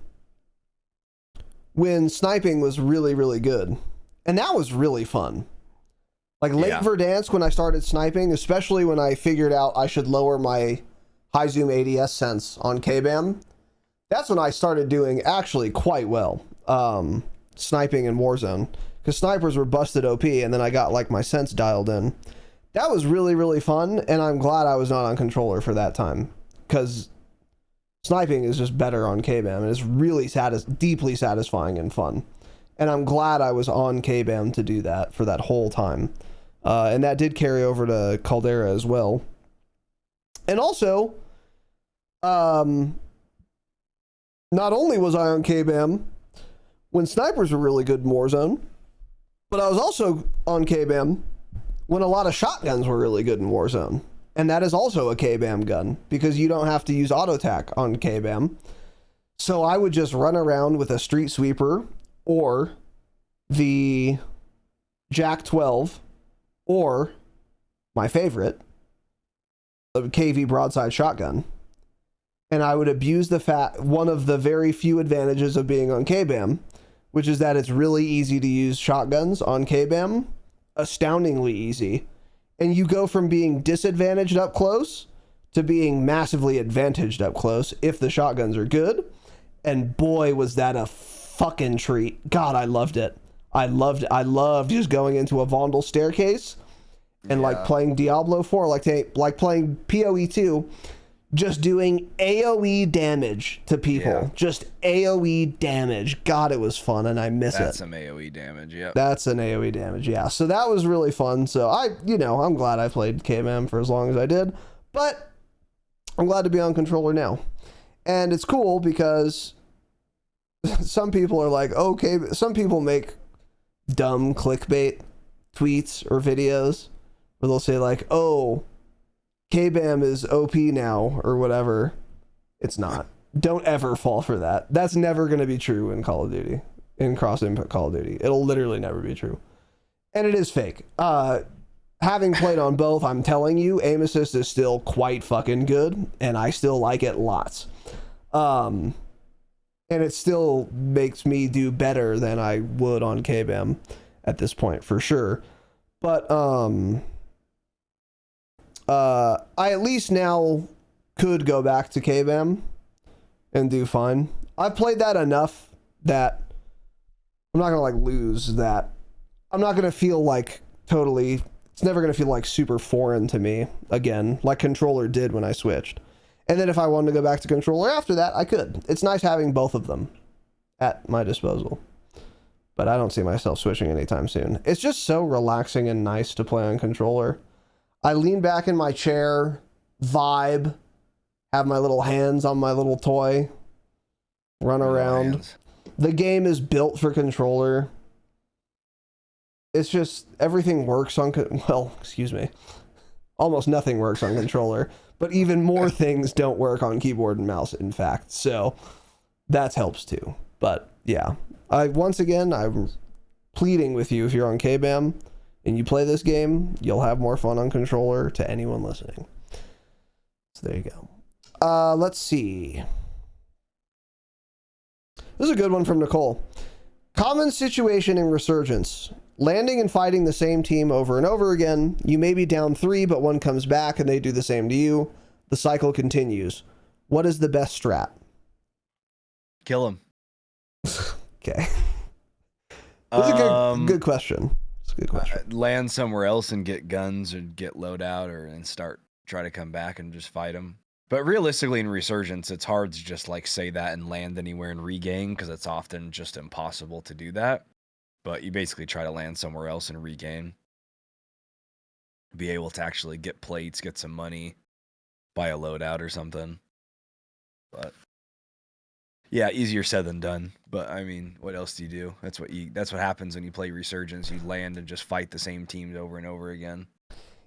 when sniping was really, really good. And that was really fun. Like Lake Verdansk, when I started sniping, especially when I figured out I should lower my high zoom ADS sense on KBAM, that's when I started doing actually quite well. Sniping in Warzone. Because snipers were busted OP, and then I got like my sense dialed in. That was really, really fun, and I'm glad I was not on controller for that time. Because sniping is just better on KBAM, and it's really deeply satisfying and fun. And I'm glad I was on KBAM to do that for that whole time. And that did carry over to Caldera as well. And also, not only was I on KBAM when snipers were really good in Warzone, but I was also on KBAM when a lot of shotguns were really good in Warzone. And that is also a KBAM gun, because you don't have to use auto tac on KBAM. So I would just run around with a street sweeper or the Jack 12, or my favorite, the KV broadside shotgun. And I would abuse one of the very few advantages of being on KBAM, which is that it's really easy to use shotguns on KBAM, astoundingly easy. And you go from being disadvantaged up close to being massively advantaged up close if the shotguns are good. And boy, was that a fucking treat. God, I loved it. I loved just going into a Vondel staircase and like playing Diablo 4, like playing PoE 2, just doing AoE damage to people. Yeah. Just AoE damage. God, it was fun, and I miss it. That's some AoE damage, yeah. That's an AoE damage, yeah. So that was really fun. So I'm glad I played KMM for as long as I did, but I'm glad to be on controller now. And it's cool because some people are like, okay, some people make dumb clickbait tweets or videos where they'll say like, oh, KBAM is OP now or whatever. It's not. Don't ever fall for that. That's never going to be true in Call of Duty, in cross-input Call of Duty. It'll literally never be true. And it is fake. Having played on both, I'm telling you, aim assist is still quite fucking good, and I still like it lots. And it still makes me do better than I would on KBAM at this point, for sure. But I at least now could go back to KBAM and do fine. I've played that enough that I'm not gonna like lose that. I'm not gonna feel like totally, it's never gonna feel like super foreign to me again, like controller did when I switched. And then if I wanted to go back to controller after that, I could. It's nice having both of them at my disposal. But I don't see myself switching anytime soon. It's just so relaxing and nice to play on controller. I lean back in my chair, vibe, have my little hands on my little toy, run around. The game is built for controller. It's just, everything works on, almost nothing works on controller, but even more things don't work on keyboard and mouse, in fact. So that helps too. But yeah, once again, I'm pleading with you, if you're on KBAM and you play this game, you'll have more fun on controller, to anyone listening. So there you go. Let's see. This is a good one from Nicole. Common situation in Resurgence. Landing and fighting the same team over and over again. You may be down 3, but one comes back and they do the same to you. The cycle continues. What is the best strat? Kill him. Okay. That's a good question. It's a good question. Land somewhere else and get guns or get loadout and try to come back and just fight them. But realistically in Resurgence, it's hard to just like say that and land anywhere and regain, because it's often just impossible to do that. But you basically try to land somewhere else and regain. Be able to actually get plates, get some money, buy a loadout or something. But yeah, easier said than done. But I mean, what else do you do? That's what happens when you play Resurgence. You land and just fight the same teams over and over again.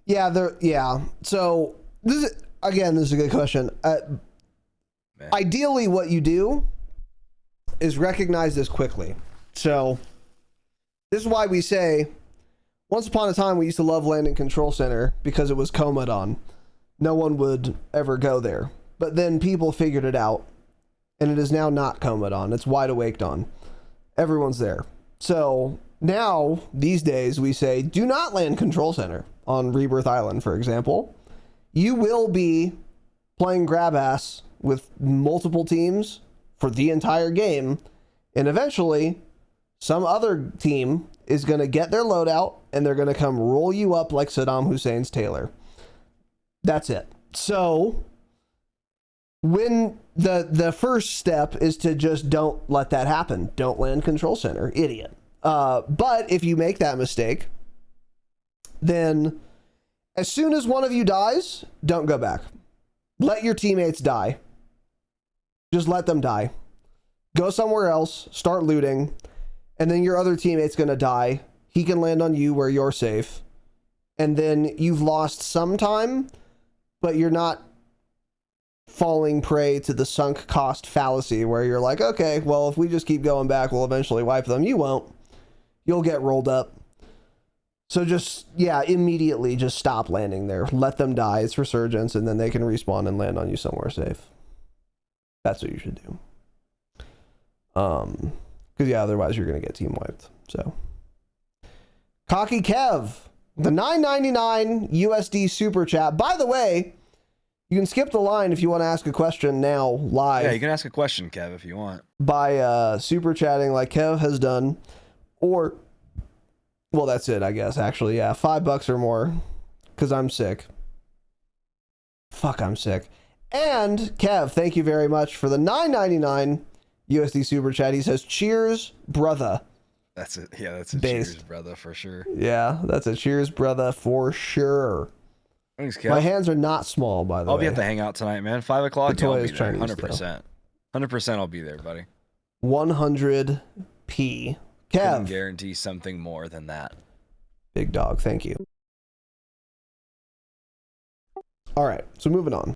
Yeah. So this is a good question. Ideally, what you do is recognize this quickly. So this is why we say, once upon a time, we used to love landing Control Center because it was Commodon. No one would ever go there. But then people figured it out, and it is now not Commodon. It's Wide Awake Dawn. Everyone's there. So now, these days, we say, do not land Control Center on Rebirth Island, for example. You will be playing grab ass with multiple teams for the entire game, and eventually some other team is going to get their loadout and they're going to come roll you up like Saddam Hussein's Taylor. That's it. So when the first step is to just don't let that happen. Don't land Control Center, idiot. But if you make that mistake, then as soon as one of you dies, don't go back. Let your teammates die. Just let them die. Go somewhere else, start looting, and then your other teammate's gonna die. He can land on you where you're safe. And then you've lost some time, but you're not falling prey to the sunk cost fallacy where you're like, okay, well, if we just keep going back, we'll eventually wipe them. You won't. You'll get rolled up. So just, yeah, immediately just stop landing there. Let them die. It's resurgence, and then they can respawn and land on you somewhere safe. That's what you should do. Because, yeah, otherwise you're going to get team wiped. So, Cocky Kev, the $9.99 USD super chat. By the way, you can skip the line if you want to ask a question now live. Yeah, you can ask a question, Kev, if you want. By super chatting like Kev has done. Or, well, that's it, I guess, actually. Yeah, $5 or more. Because I'm sick. Fuck, I'm sick. And, Kev, thank you very much for the $9.99 USD super chat. He says, cheers, brother. That's it. Yeah, that's a Based. cheers, brother, for sure. Yeah, that's a cheers, brother, for sure. Thanks, Kev. My hands are not small, by the way. I'll be at the hangout tonight, man. 5 o'clock, The toy I'll is be there. Chinese, 100%. 100% I'll be there, buddy. 100p. Couldn't Kev. guarantee something more than that. Big dog, thank you. All right, so moving on.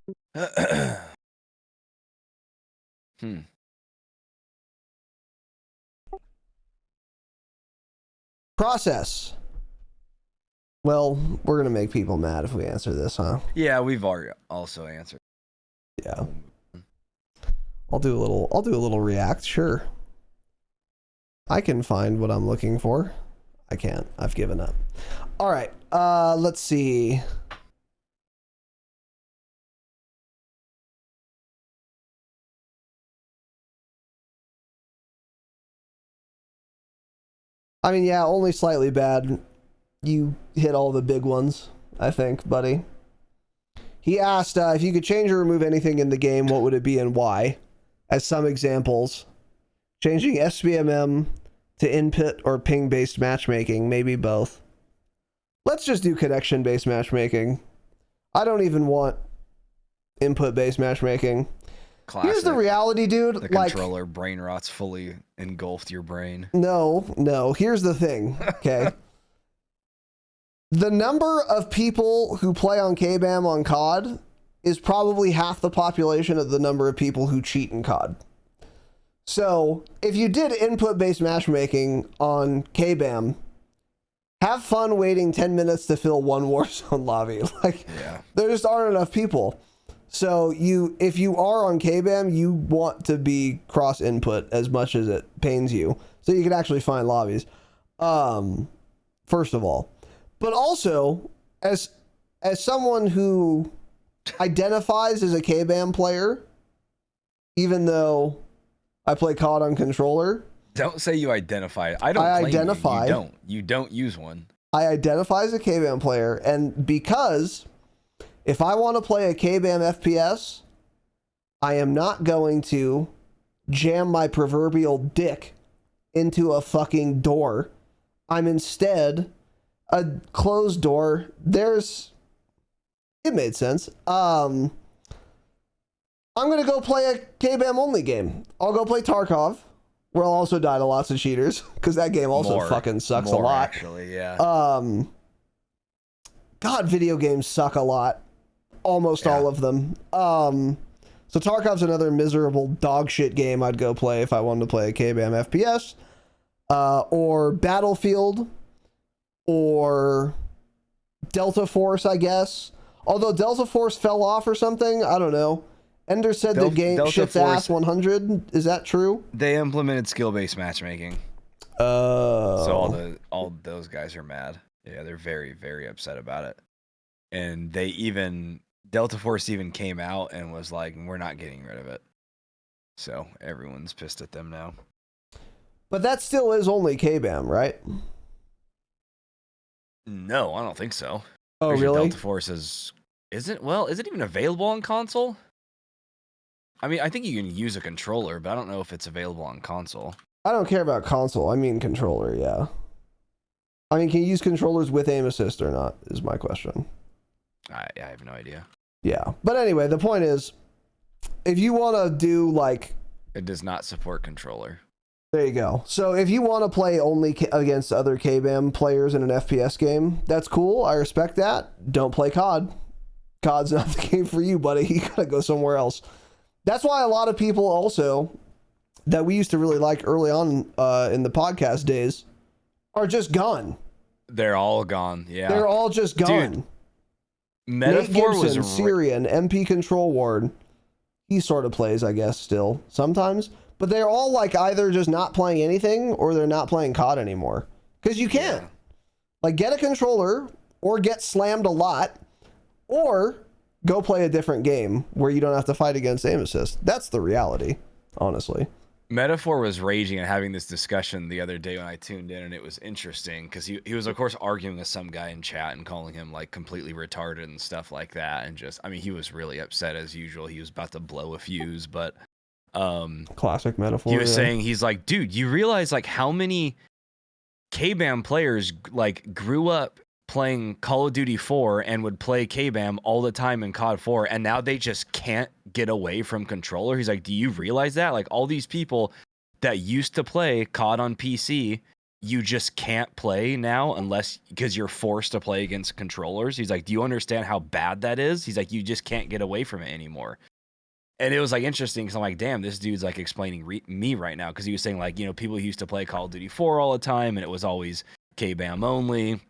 Process. Well, we're gonna make people mad if we answer this, huh? Yeah, we've already also answered. Yeah. I'll do a little react, sure. I can find what I'm looking for. I can't. I've given up. All right. Let's see. I mean, yeah, only slightly bad. You hit all the big ones, I think, buddy. He asked if you could change or remove anything in the game, what would it be and why? As some examples, changing SBMM to input or ping-based matchmaking, maybe both. Let's just do connection-based matchmaking. I don't even want input-based matchmaking. Classic. Here's the reality, dude. The controller brain rot's fully engulfed your brain. No. Here's the thing, okay? The number of people who play on KBAM on COD is probably half the population of the number of people who cheat in COD. So, if you did input-based matchmaking on KBAM, have fun waiting 10 minutes to fill one Warzone lobby. Like, yeah. There just aren't enough people. So, if you are on KBAM, you want to be cross-input as much as it pains you, so you can actually find lobbies. First of all. But also, as someone who identifies as a KBAM player, even though I play COD on controller. Don't say you identify. I identify. You don't use one. I identify as a KBAM player, and because if I want to play a KBAM FPS, I am not going to jam my proverbial dick into a fucking door. I'm instead a closed door. It made sense. I'm gonna go play a KBAM only game. I'll go play Tarkov, where I'll also die to lots of cheaters, because that game also fucking sucks a lot. Actually, yeah. God, video games suck a lot. Almost all of them. So Tarkov's another miserable dog shit game I'd go play if I wanted to play a KBAM FPS. Or Battlefield. Or Delta Force, I guess. Although Delta Force fell off or something, I don't know. Ender said the game shits ass 100. Is that true? They implemented skill-based matchmaking. Oh. So all those guys are mad. Yeah, they're very, very upset about it. And Delta Force even came out and was like, we're not getting rid of it. So everyone's pissed at them now. But that still is only KBAM, right? No, I don't think so. Oh, really? Delta Force is it even available on console? I mean, I think you can use a controller, but I don't know if it's available on console. I don't care about console. I mean controller, yeah. I mean, can you use controllers with aim assist or not, is my question. I have no idea. Yeah. But anyway, the point is, if you want to do like... It does not support controller. There you go. So if you want to play only against other KBAM players in an FPS game, that's cool. I respect that. Don't play COD. COD's not the game for you, buddy. You gotta go somewhere else. That's why a lot of people also that we used to really like early on in the podcast days are just gone. They're all gone. Yeah, they're all just gone. Dude, Metaphor Nate Gibson, Syrian, MP Control Ward. He sort of plays, I guess, still sometimes, but they're all like either just not playing anything or they're not playing COD anymore because you can't like get a controller or get slammed a lot or go play a different game where you don't have to fight against aim assist. That's the reality, honestly. Metaphor was raging and having this discussion the other day when I tuned in, and it was interesting because he was, of course, arguing with some guy in chat and calling him like completely retarded and stuff like that. And just, I mean, he was really upset as usual. He was about to blow a fuse, but classic Metaphor. He was saying, he's like, dude, you realize like how many K-BAM players like grew up playing Call of Duty 4 and would play K-BAM all the time in COD 4, and now they just can't get away from controller. He's like, do you realize that? Like all these people that used to play COD on PC, you just can't play now unless because you're forced to play against controllers. He's like, do you understand how bad that is? He's like, you just can't get away from it anymore. And it was like interesting because I'm like, damn, this dude's like explaining me right now, because he was saying like, you know, people used to play Call of Duty 4 all the time and it was always K-BAM only.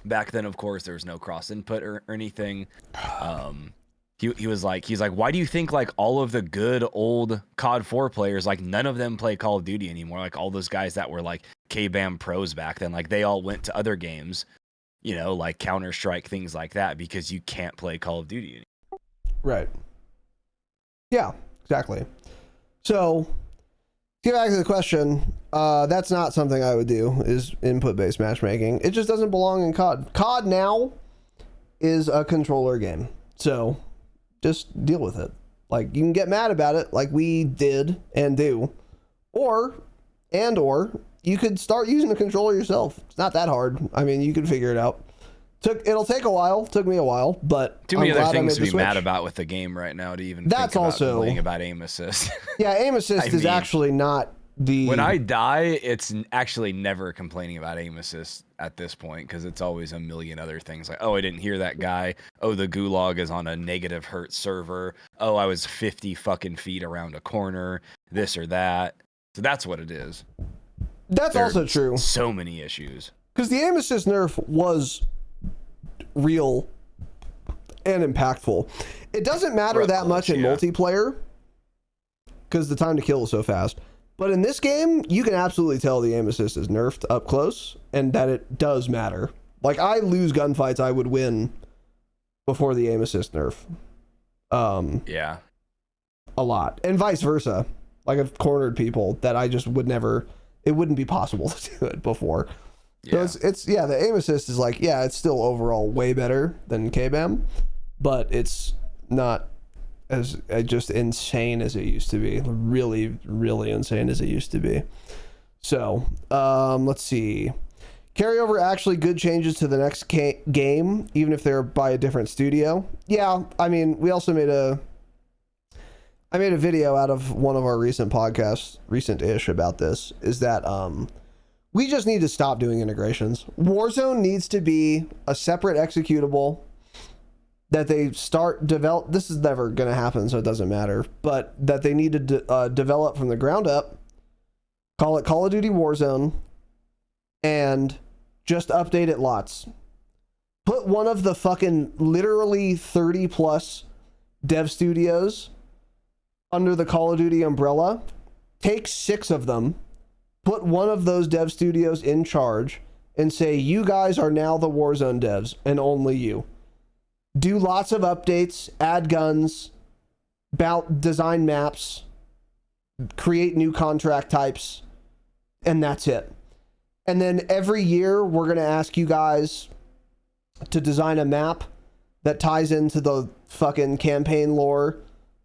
Back then, of course, there was no cross input or anything. He was like, he's like, why do you think like all of the good old COD 4 players, like none of them play Call of Duty anymore? Like all those guys that were like K-BAM pros back then, like they all went to other games, you know, like Counter-Strike, things like that, because you can't play Call of Duty anymore. Right. Yeah, exactly. So, to get back to the question, that's not something I would do, is input-based matchmaking. It just doesn't belong in COD. COD now is a controller game. So, just deal with it. Like, you can get mad about it, like we did and do. Or you could start using the controller yourself. It's not that hard. I mean, you can figure it out. It'll take a while. Took me a while, but too many other things to be mad about with the game right now to even that's think also complaining about aim assist. Yeah, aim assist is actually not the. When I die, it's actually never complaining about aim assist at this point, because it's always a million other things like, oh, I didn't hear that guy. Oh, the gulag is on a negative hertz server. Oh, I was 50 fucking feet around a corner. This or that. So that's what it is. That's also true. So many issues. Because the aim assist nerf was real and impactful. It doesn't matter that much in multiplayer because the time to kill is so fast. But in this game, you can absolutely tell the aim assist is nerfed up close and that it does matter. Like, I lose gunfights I would win before the aim assist nerf. Yeah. A lot. And vice versa. Like, I've cornered people that I just would never, it wouldn't be possible to do it before. Yeah. So it's the aim assist is like, yeah, it's still overall way better than K-BAM, but it's not as just insane as it used to be. Really, really insane as it used to be. So, let's see. Carryover actually good changes to the next game, even if they're by a different studio. Yeah, I mean, we also I made a video out of one of our recent podcasts, recent-ish, about this, is that, we just need to stop doing integrations. Warzone needs to be a separate executable that they start develop. This is never going to happen, so it doesn't matter. But that they need to develop from the ground up. Call it Call of Duty Warzone, and just update it lots. Put one of the fucking literally 30 plus dev studios under the Call of Duty umbrella. Take 6 of them. Put one of those dev studios in charge and say, you guys are now the Warzone devs and only you. Do lots of updates, add guns, design maps, create new contract types, and that's it. And then every year we're going to ask you guys to design a map that ties into the fucking campaign lore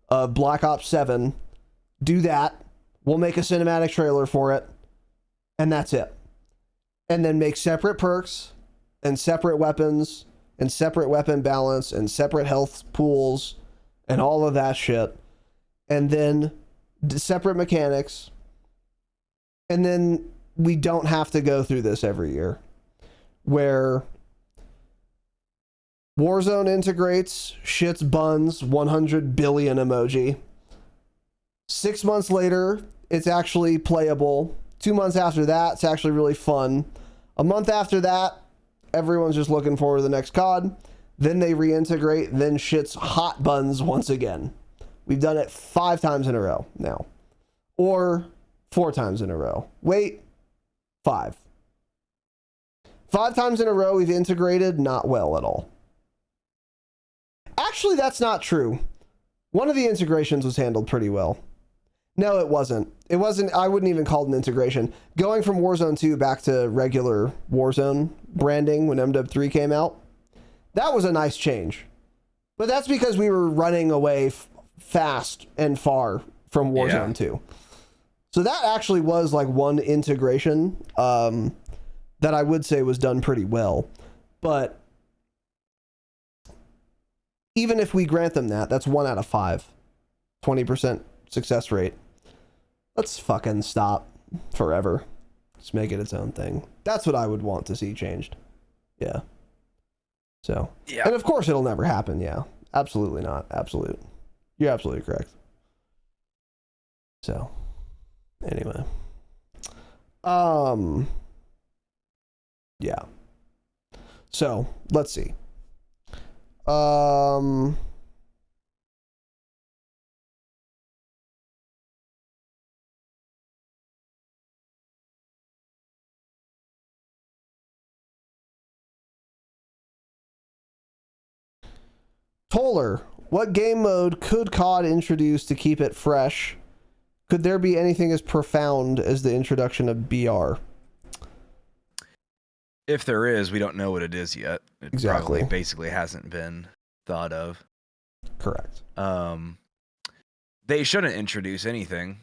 of Black Ops 7. Do that. We'll make a cinematic trailer for it. And that's it. And then make separate perks and separate weapons and separate weapon balance and separate health pools and all of that shit. And then separate mechanics. And then we don't have to go through this every year where Warzone integrates, shits buns, 100 billion emoji. 6 months later, it's actually playable. 2 months after that, it's actually really fun. A month after that, everyone's just looking forward to the next COD. Then they reintegrate, then shit's hot buns once again. We've done it 5 times in a row now. Or 4 times in a row. Wait, 5. 5 times in a row we've integrated, not well at all. Actually, that's not true. One of the integrations was handled pretty well. No, it wasn't. It wasn't, I wouldn't even call it an integration. Going from Warzone 2 back to regular Warzone branding when MW3 came out, that was a nice change. But that's because we were running away fast and far from Warzone 2. So that actually was like one integration that I would say was done pretty well. But even if we grant them that, that's 1 out of 5. 20% success rate. Let's fucking stop forever. Just make it its own thing. That's what I would want to see changed. Yeah. So, yeah. And of course it'll never happen. Yeah. Absolutely not. Absolute. You're absolutely correct. So, anyway. Yeah. So, let's see. Toller, what game mode could COD introduce to keep it fresh? Could there be anything as profound as the introduction of BR? If there is, we don't know what it is yet. It exactly. Probably basically hasn't been thought of. Correct. They shouldn't introduce anything.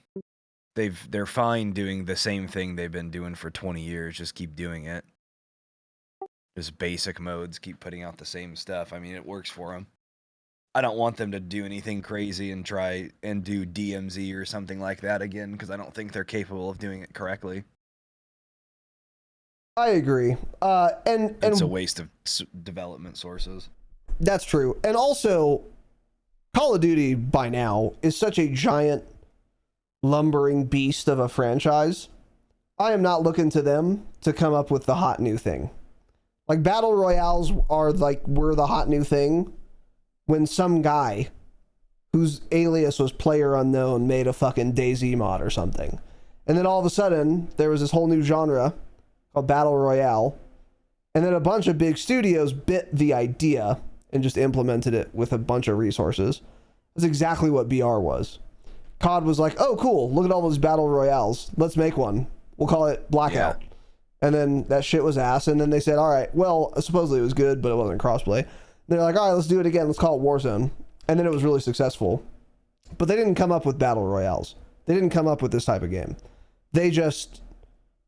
They're fine doing the same thing they've been doing for 20 years. Just keep doing it. Just basic modes, keep putting out the same stuff. I mean, it works for them. I don't want them to do anything crazy and try and do DMZ or something like that again, because I don't think they're capable of doing it correctly. I agree. And it's a waste of development sources. That's true. And also, Call of Duty by now is such a giant lumbering beast of a franchise. I am not looking to them to come up with the hot new thing. Like, battle royales are like, we're the hot new thing when some guy whose alias was Player Unknown made a fucking DayZ mod or something. And then all of a sudden, there was this whole new genre called Battle Royale. And then a bunch of big studios bit the idea and just implemented it with a bunch of resources. That's exactly what BR was. COD was like, oh, cool, look at all those Battle Royales. Let's make one. We'll call it Blackout. Yeah. And then that shit was ass. And then they said, all right, well, supposedly it was good, but it wasn't crossplay. They're like, all right, let's do it again. Let's call it Warzone. And then it was really successful. But they didn't come up with Battle Royales. They didn't come up with this type of game. They just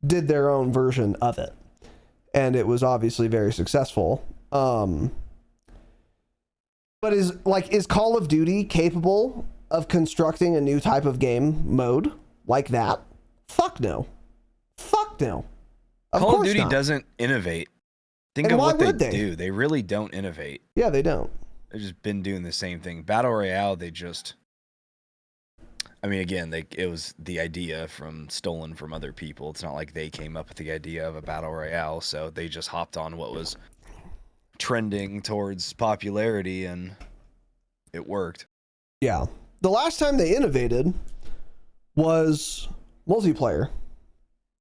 did their own version of it. And it was obviously very successful. But is Call of Duty capable of constructing a new type of game mode like that? Fuck no. Fuck no. Call of Duty doesn't innovate. Think of what they do. They really don't innovate. Yeah, they don't. They've just been doing the same thing. Battle Royale, they just... I mean, again, it was the idea stolen from other people. It's not like they came up with the idea of a Battle Royale, so they just hopped on what was trending towards popularity, and it worked. Yeah. The last time they innovated was multiplayer.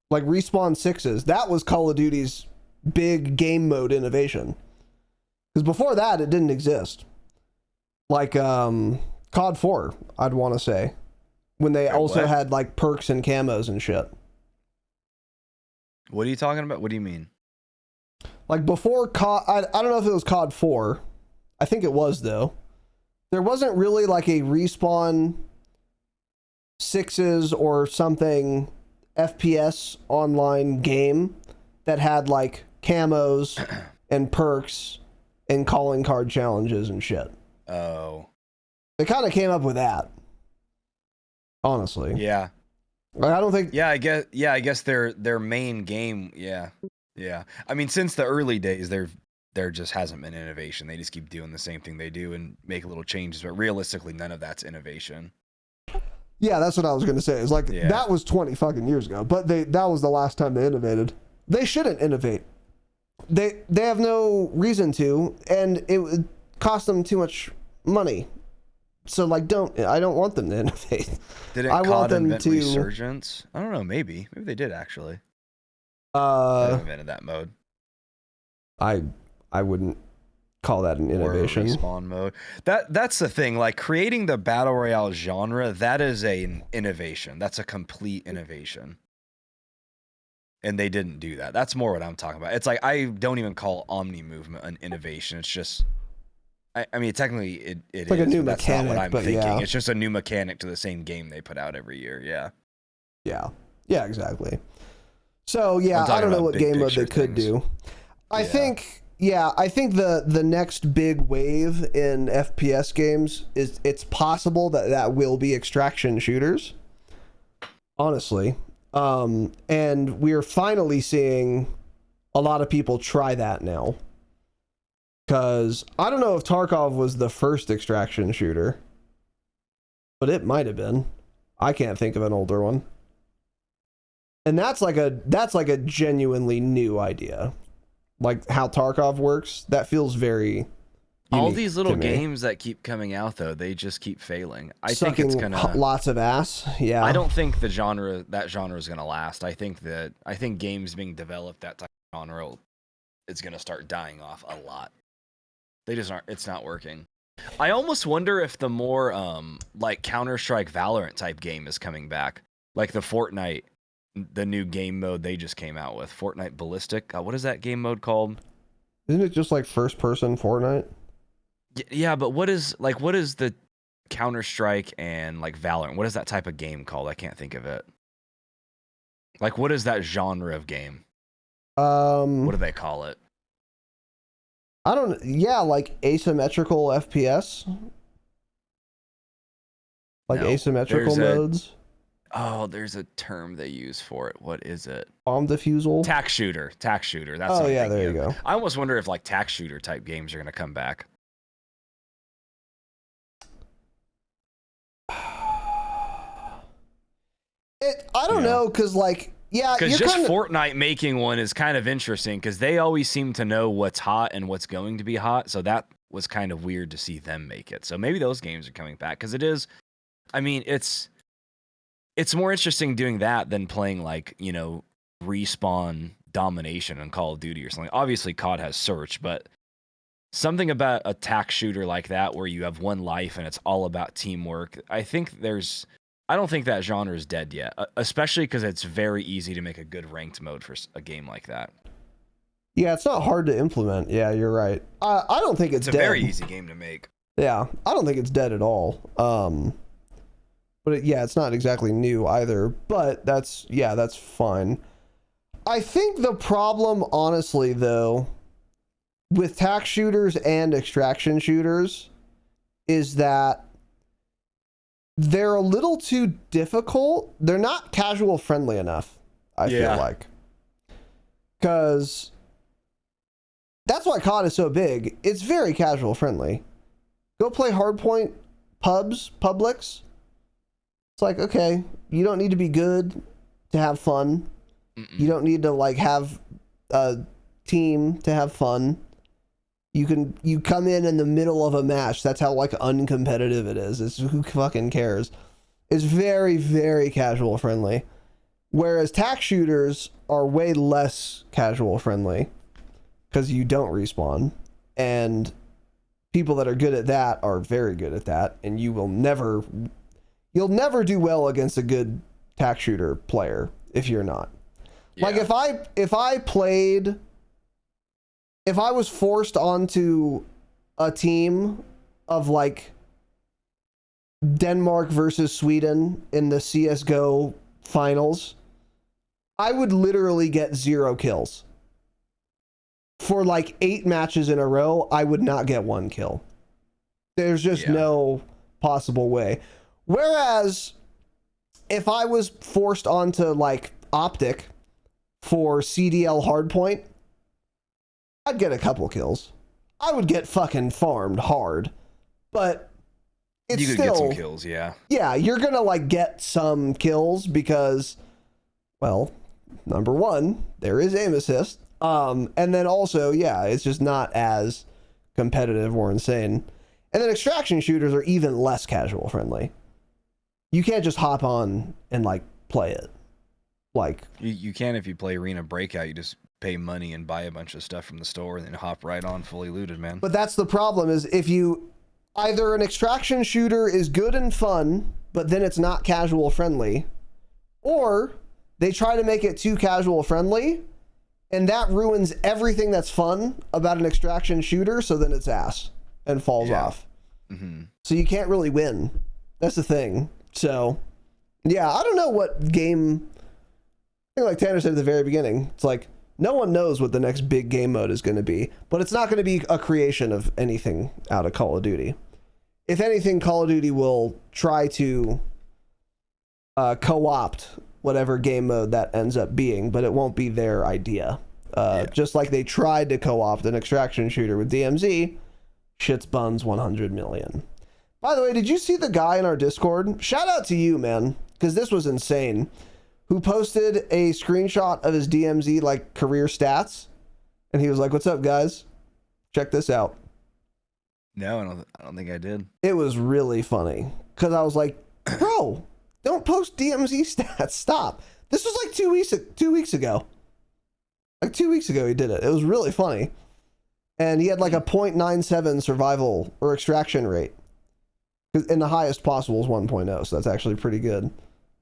Like Respawn 6's. That was Call of Duty's big game mode innovation. Because before that, it didn't exist. Like COD 4, I'd want to say. When they also had like perks and camos and shit. What are you talking about? What do you mean? Like before COD, I don't know if it was COD 4. I think it was though. There wasn't really like a Respawn 6's or something FPS online game that had like camos and perks and calling card challenges and shit. Oh. They kind of came up with that. Honestly. Yeah. I don't think... I guess their main game, yeah. I mean, since the early days, there just hasn't been innovation. They just keep doing the same thing they do and make little changes, but realistically, none of that's innovation. Yeah, that's what I was gonna say. It's like that was 20 fucking years ago, but that was the last time they innovated. They shouldn't innovate. They have no reason to, and it would cost them too much money. So like, I don't want them to innovate. Didn't I COD want them invent to Resurgence? I don't know. Maybe they did actually. They invented that mode. I wouldn't call that an innovation. Or respawn mode. That's the thing. Like creating the battle royale genre, that is an innovation. That's a complete innovation. And they didn't do that. That's more what I'm talking about. It's like I don't even call Omnimovement an innovation. It's just, I mean, technically it is like a new that's mechanic, not what I'm but thinking. yeah. It's just a new mechanic to the same game they put out every year. Yeah, exactly. So yeah, I don't know what game mode they could do. I think the next big wave in FPS games is it's possible that will be extraction shooters. Honestly. And we're finally seeing a lot of people try that now. Because I don't know if Tarkov was the first extraction shooter, but it might have been. I can't think of an older one. And that's like a genuinely new idea. Like how Tarkov works, that feels very all these little games that keep coming out though, they just keep failing. I think it's gonna lots of ass. Yeah. I don't think that genre is gonna last. I think games being developed that type of genre is gonna start dying off a lot. They just aren't. It's not working. I almost wonder if the more like Counter-Strike, Valorant type game is coming back, like the Fortnite, the new game mode they just came out with, Fortnite Ballistic. What is that game mode called? Isn't it just like first person Fortnite? Yeah, but what is the Counter-Strike and like Valorant? What is that type of game called? I can't think of it. Like, what is that genre of game? What do they call it? I don't. Yeah, like asymmetrical FPS. Like asymmetrical modes. There's a term they use for it. What is it? Bomb defusal. Tac shooter. That's yeah, there you go. I almost wonder if like tac shooter type games are gonna come back. I don't know, because like, yeah, because just Fortnite making one is kind of interesting because they always seem to know what's hot and what's going to be hot. So that was kind of weird to see them make it. So maybe those games are coming back because it is. I mean, it's more interesting doing that than playing like, you know, respawn domination in Call of Duty or something. Obviously, COD has search, but something about a tac shooter like that where you have one life and it's all about teamwork. I don't think that genre is dead yet, especially because it's very easy to make a good ranked mode for a game like that. Yeah, it's not hard to implement. Yeah, you're right. I don't think it's dead. It's a very easy game to make. Yeah, I don't think it's dead at all. But it's not exactly new either. But that's fine. I think the problem, honestly, though, with tac shooters and extraction shooters is that they're a little too difficult. They're not casual friendly enough, I feel like. Because that's why COD is so big. It's very casual friendly. Go play Hardpoint Publics. It's like, okay, you don't need to be good to have fun. You don't need to like have a team to have fun. You come in the middle of a match. That's how like uncompetitive it is. It's who fucking cares. It's very, very casual friendly. Whereas tac shooters are way less casual friendly because you don't respawn, and people that are good at that are very good at that, and you'll never do well against a good tac shooter player if you're not. Yeah. Like if I was forced onto a team of like Denmark versus Sweden in the CSGO finals, I would literally get 0 kills. For like 8 matches in a row, I would not get 1 kill. There's just no possible way. Whereas if I was forced onto like Optic for CDL Hardpoint, I'd get a couple kills. I would get fucking farmed hard, but it's you could still, get some kills, yeah. Yeah, you're gonna like get some kills because, well, number one, there is aim assist. And then also, yeah, it's just not as competitive or insane. And then extraction shooters are even less casual friendly. You can't just hop on and like play it. Like you can if you play Arena Breakout, you just pay money and buy a bunch of stuff from the store and then hop right on fully looted, man. But that's the problem is if you either an extraction shooter is good and fun, but then it's not casual friendly, or they try to make it too casual friendly, and that ruins everything that's fun about an extraction shooter, so then it's ass and falls off. Mm-hmm. So you can't really win. That's the thing. So, yeah, I don't know what game... I think like Tanner said at the very beginning, it's like, no one knows what the next big game mode is going to be, but it's not going to be a creation of anything out of Call of Duty. If anything, Call of Duty will try to co-opt whatever game mode that ends up being, but it won't be their idea. Just like they tried to co-opt an extraction shooter with DMZ, shits buns 100 million. By the way, did you see the guy in our Discord? Shout out to you, man, because this was insane. Who posted a screenshot of his DMZ like career stats, and he was like, "What's up, guys? Check this out." No, I don't think I did. It was really funny because I was like, "Bro, don't post DMZ stats. Stop." This was like 2 weeks ago. Like 2 weeks ago, he did it. It was really funny, and he had like a 0.97 survival or extraction rate, and the highest possible is 1.0. So that's actually pretty good.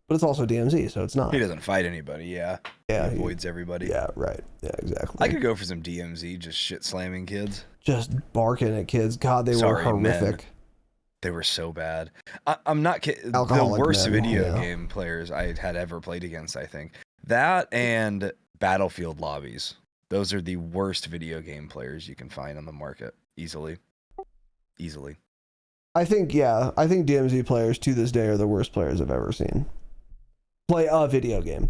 But it's also DMZ, so it's not. He doesn't fight anybody, yeah. Yeah, he avoids everybody. Yeah, right. Yeah, exactly. I could go for some DMZ, just shit slamming kids. Just barking at kids. God, they were horrific. Men. They were so bad. I'm not kidding. The Alcoholic worst men, video game players I had ever played against, I think. That and Battlefield lobbies. Those are the worst video game players you can find on the market. Easily. I think DMZ players to this day are the worst players I've ever seen play a video game.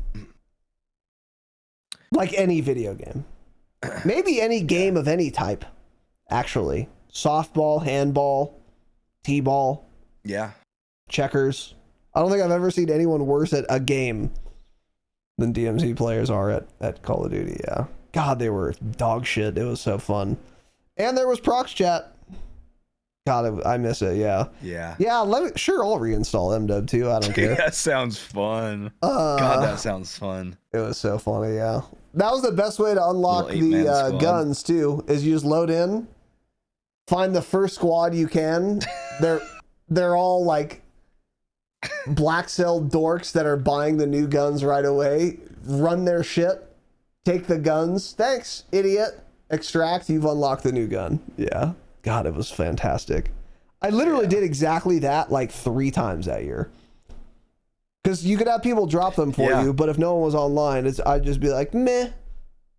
Like any video game. Maybe any game of any type, actually. Softball, handball, t-ball. Yeah. Checkers. I don't think I've ever seen anyone worse at a game than DMZ players are at Call of Duty, yeah. God, they were dog shit. It was so fun. And there was Prox Chat. God, I miss it, yeah. Yeah. Yeah, I'll reinstall MW too. I don't care. That sounds fun. God, that sounds fun. It was so funny, yeah. That was the best way to unlock the guns too, is you just load in, find the first squad you can. They're all like black cell dorks that are buying the new guns right away. Run their shit, take the guns. Thanks, idiot. Extract, you've unlocked the new gun. Yeah. God, it was fantastic. I literally did exactly that like 3 times that year. Because you could have people drop them for you, but if no one was online, I'd just be like, meh,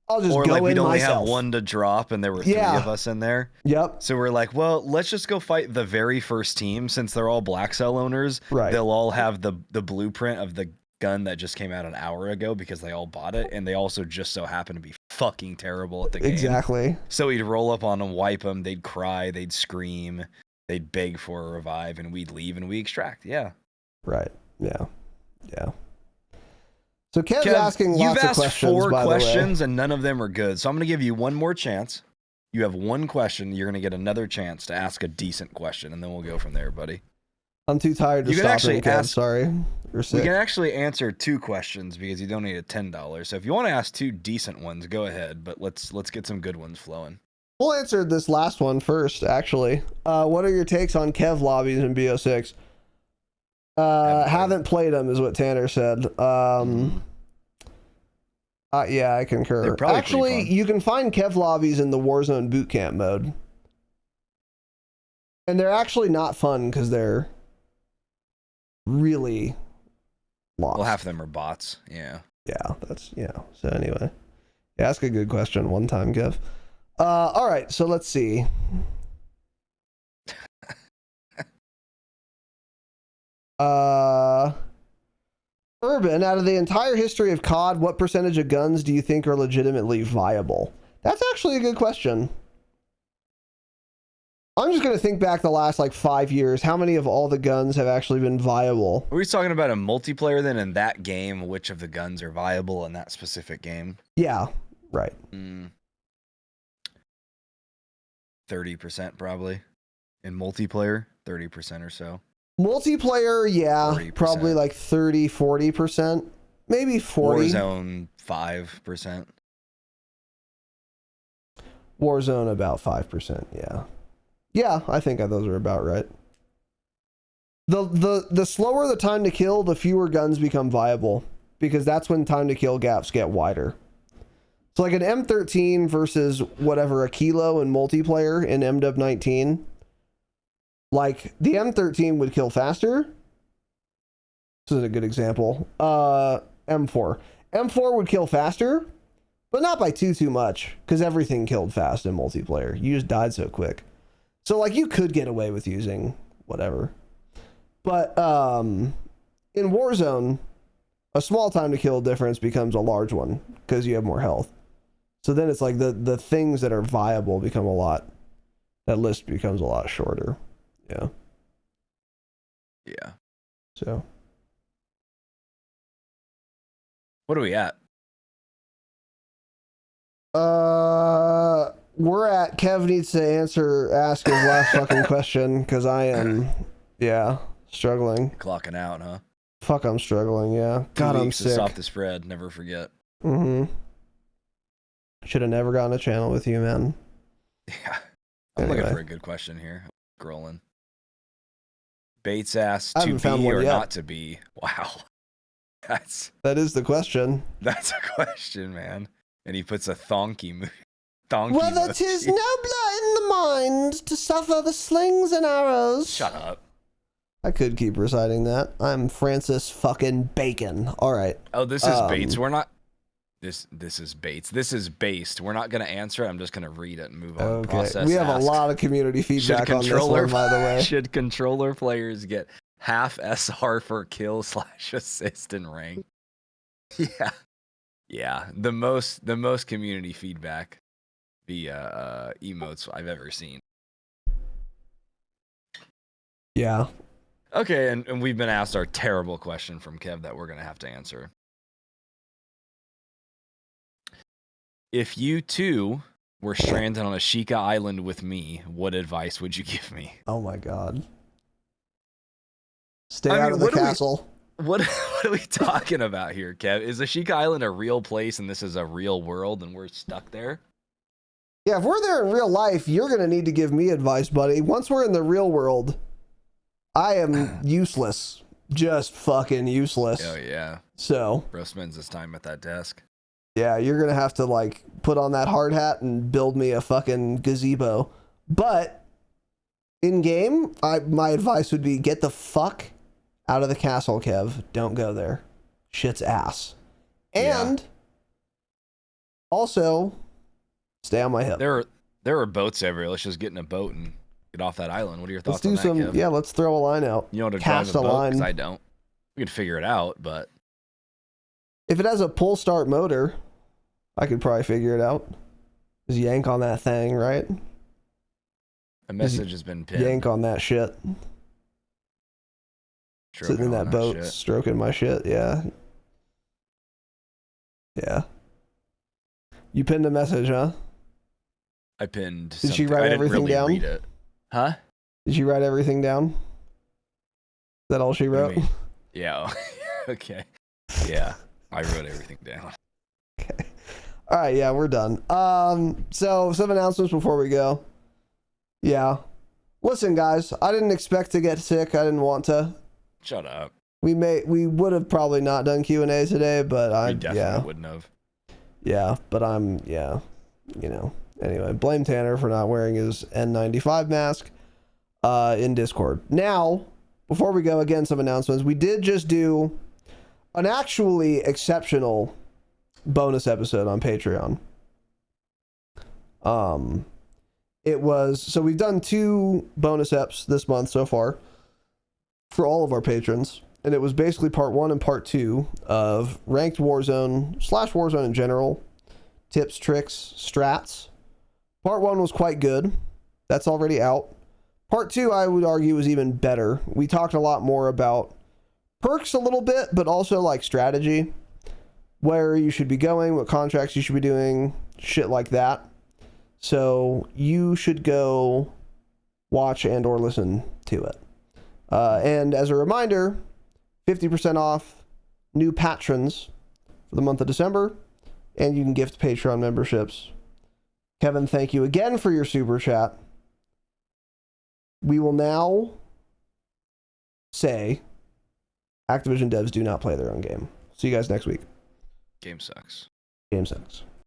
I'll just go in myself. Or like we'd only have one to drop and there were 3 of us in there. Yep. So we're like, well, let's just go fight the very first team since they're all black cell owners. Right. They'll all have the blueprint of the gun that just came out an hour ago because they all bought it, and they also just so happen to be fucking terrible at the game. Exactly. So we'd roll up on them, wipe them, they'd cry, they'd scream, they'd beg for a revive, and we'd leave and we extract. Yeah. Right. Yeah. Yeah. So Kev's asking lots of questions. You've asked 4 questions and none of them are good. So I'm going to give you one more chance. You have 1 question. You're going to get another chance to ask a decent question, and then we'll go from there, buddy. I'm too tired to stop him, Kev. Sorry. We can actually answer 2 questions because you donated $10. So if you want to ask 2 decent ones, go ahead. But let's get some good ones flowing. We'll answer this last one first, actually. What are your takes on Kev lobbies in BO6? Haven't played them, is what Tanner said. Yeah, I concur. Actually, you can find Kev lobbies in the Warzone bootcamp mode. And they're actually not fun because they're really lost. Well, half of them are bots. Yeah. Yeah, so anyway. Yeah, that's a good question one time, Kev. All right, so let's see. Urban, out of the entire history of COD, what percentage of guns do you think are legitimately viable? That's actually a good question. I'm just going to think back the last like 5 years. How many of all the guns have actually been viable? Are we talking about a multiplayer then in that game? Which of the guns are viable in that specific game? Yeah, right. 30% probably. In multiplayer, 30% or so. Multiplayer, yeah, 40%. probably like 30, 40%. Maybe 40. Warzone, 5%. Warzone, about 5%, yeah. Yeah, I think those are about right. The slower the time to kill, the fewer guns become viable, because that's when time to kill gaps get wider. So like an M13 versus whatever, a kilo in multiplayer in MW19, like the M13 would kill faster. This is a good example. M4 would kill faster, but not by too much, because everything killed fast in multiplayer. You just died so quick. So like you could get away with using whatever. But in Warzone, a small time to kill difference becomes a large one because you have more health. So then it's like the things that are viable become a lot. That list becomes a lot shorter. Yeah. Yeah. So. What are we at? We're at Kev needs to ask his last fucking question because I am, struggling. Clocking out, huh? Fuck, I'm struggling, yeah. God, I'm sick. Off the spread, never forget. Should have never gotten a channel with you, man. Yeah. I'm looking for a good question here. Scrolling. Bates asked to be or not to be. Wow. That is the question. That's a question, man. And he puts a thonky movie. Whether 'tis nobler in the mind to suffer the slings and arrows. Shut up. I could keep reciting that. I'm Francis fucking Bacon. All right. Oh, this is Bates. We're not. This is Bates. This is based. We're not going to answer it. I'm just going to read it and move on. Okay. Process We have ask. a lot of community feedback on this one, by the way. Should controller players get half SR for kill / assist in rank? Yeah. Yeah. The most community feedback via emotes I've ever seen. Yeah. Okay, and we've been asked our terrible question from Kev that we're going to have to answer. If you two were stranded on a Sheikah island with me, what advice would you give me? Oh my god. Stay out of the castle. What are we talking about here, Kev? Is the Sheikah Island a real place and this is a real world and we're stuck there? Yeah, if we're there in real life, you're going to need to give me advice, buddy. Once we're in the real world, I am useless. Just fucking useless. Oh, yeah. So. Bro spends his time at that desk. Yeah, you're going to have to, like, put on that hard hat and build me a fucking gazebo. But, in-game, my advice would be get the fuck out of the castle, Kev. Don't go there. Shit's ass. And, also, stay on my hip. There are boats everywhere. Let's just get in a boat and get off that island. What are your thoughts on that, Kev? Yeah, let's throw a line out. You know how to drive a boat? Because I don't. We could figure it out, but... If it has a pull start motor, I could probably figure it out. Just yank on that thing, right? A message has been pinned. Yank on that shit. Sitting in that boat, stroking my shit, yeah. Yeah. You pinned a message, huh? I pinned Did she write everything down? Read it. Huh? Did she write everything down? Is that all she wrote? Yeah. Okay. Yeah. I wrote everything down. Okay. All right, yeah, we're done. So some announcements before we go. Yeah. Listen, guys, I didn't expect to get sick. I didn't want to. Shut up. We would have probably not done Q&A today, but we definitely wouldn't have. Yeah, but anyway, blame Tanner for not wearing his N95 mask in Discord. Now, before we go, again, some announcements. We did just do an actually exceptional bonus episode on Patreon. So we've done 2 bonus eps this month so far for all of our patrons, and it was basically part 1 and part 2 of ranked Warzone / Warzone in general, tips, tricks, strats. Part 1 was quite good. That's already out. Part 2, I would argue, was even better. We talked a lot more about perks a little bit, but also like strategy, where you should be going, what contracts you should be doing, shit like that. So you should go watch and or listen to it. And as a reminder, 50% off new patrons for the month of December, and you can gift Patreon memberships. Kevin, thank you again for your super chat. We will now say Activision devs do not play their own game. See you guys next week. Game sucks. Game sucks.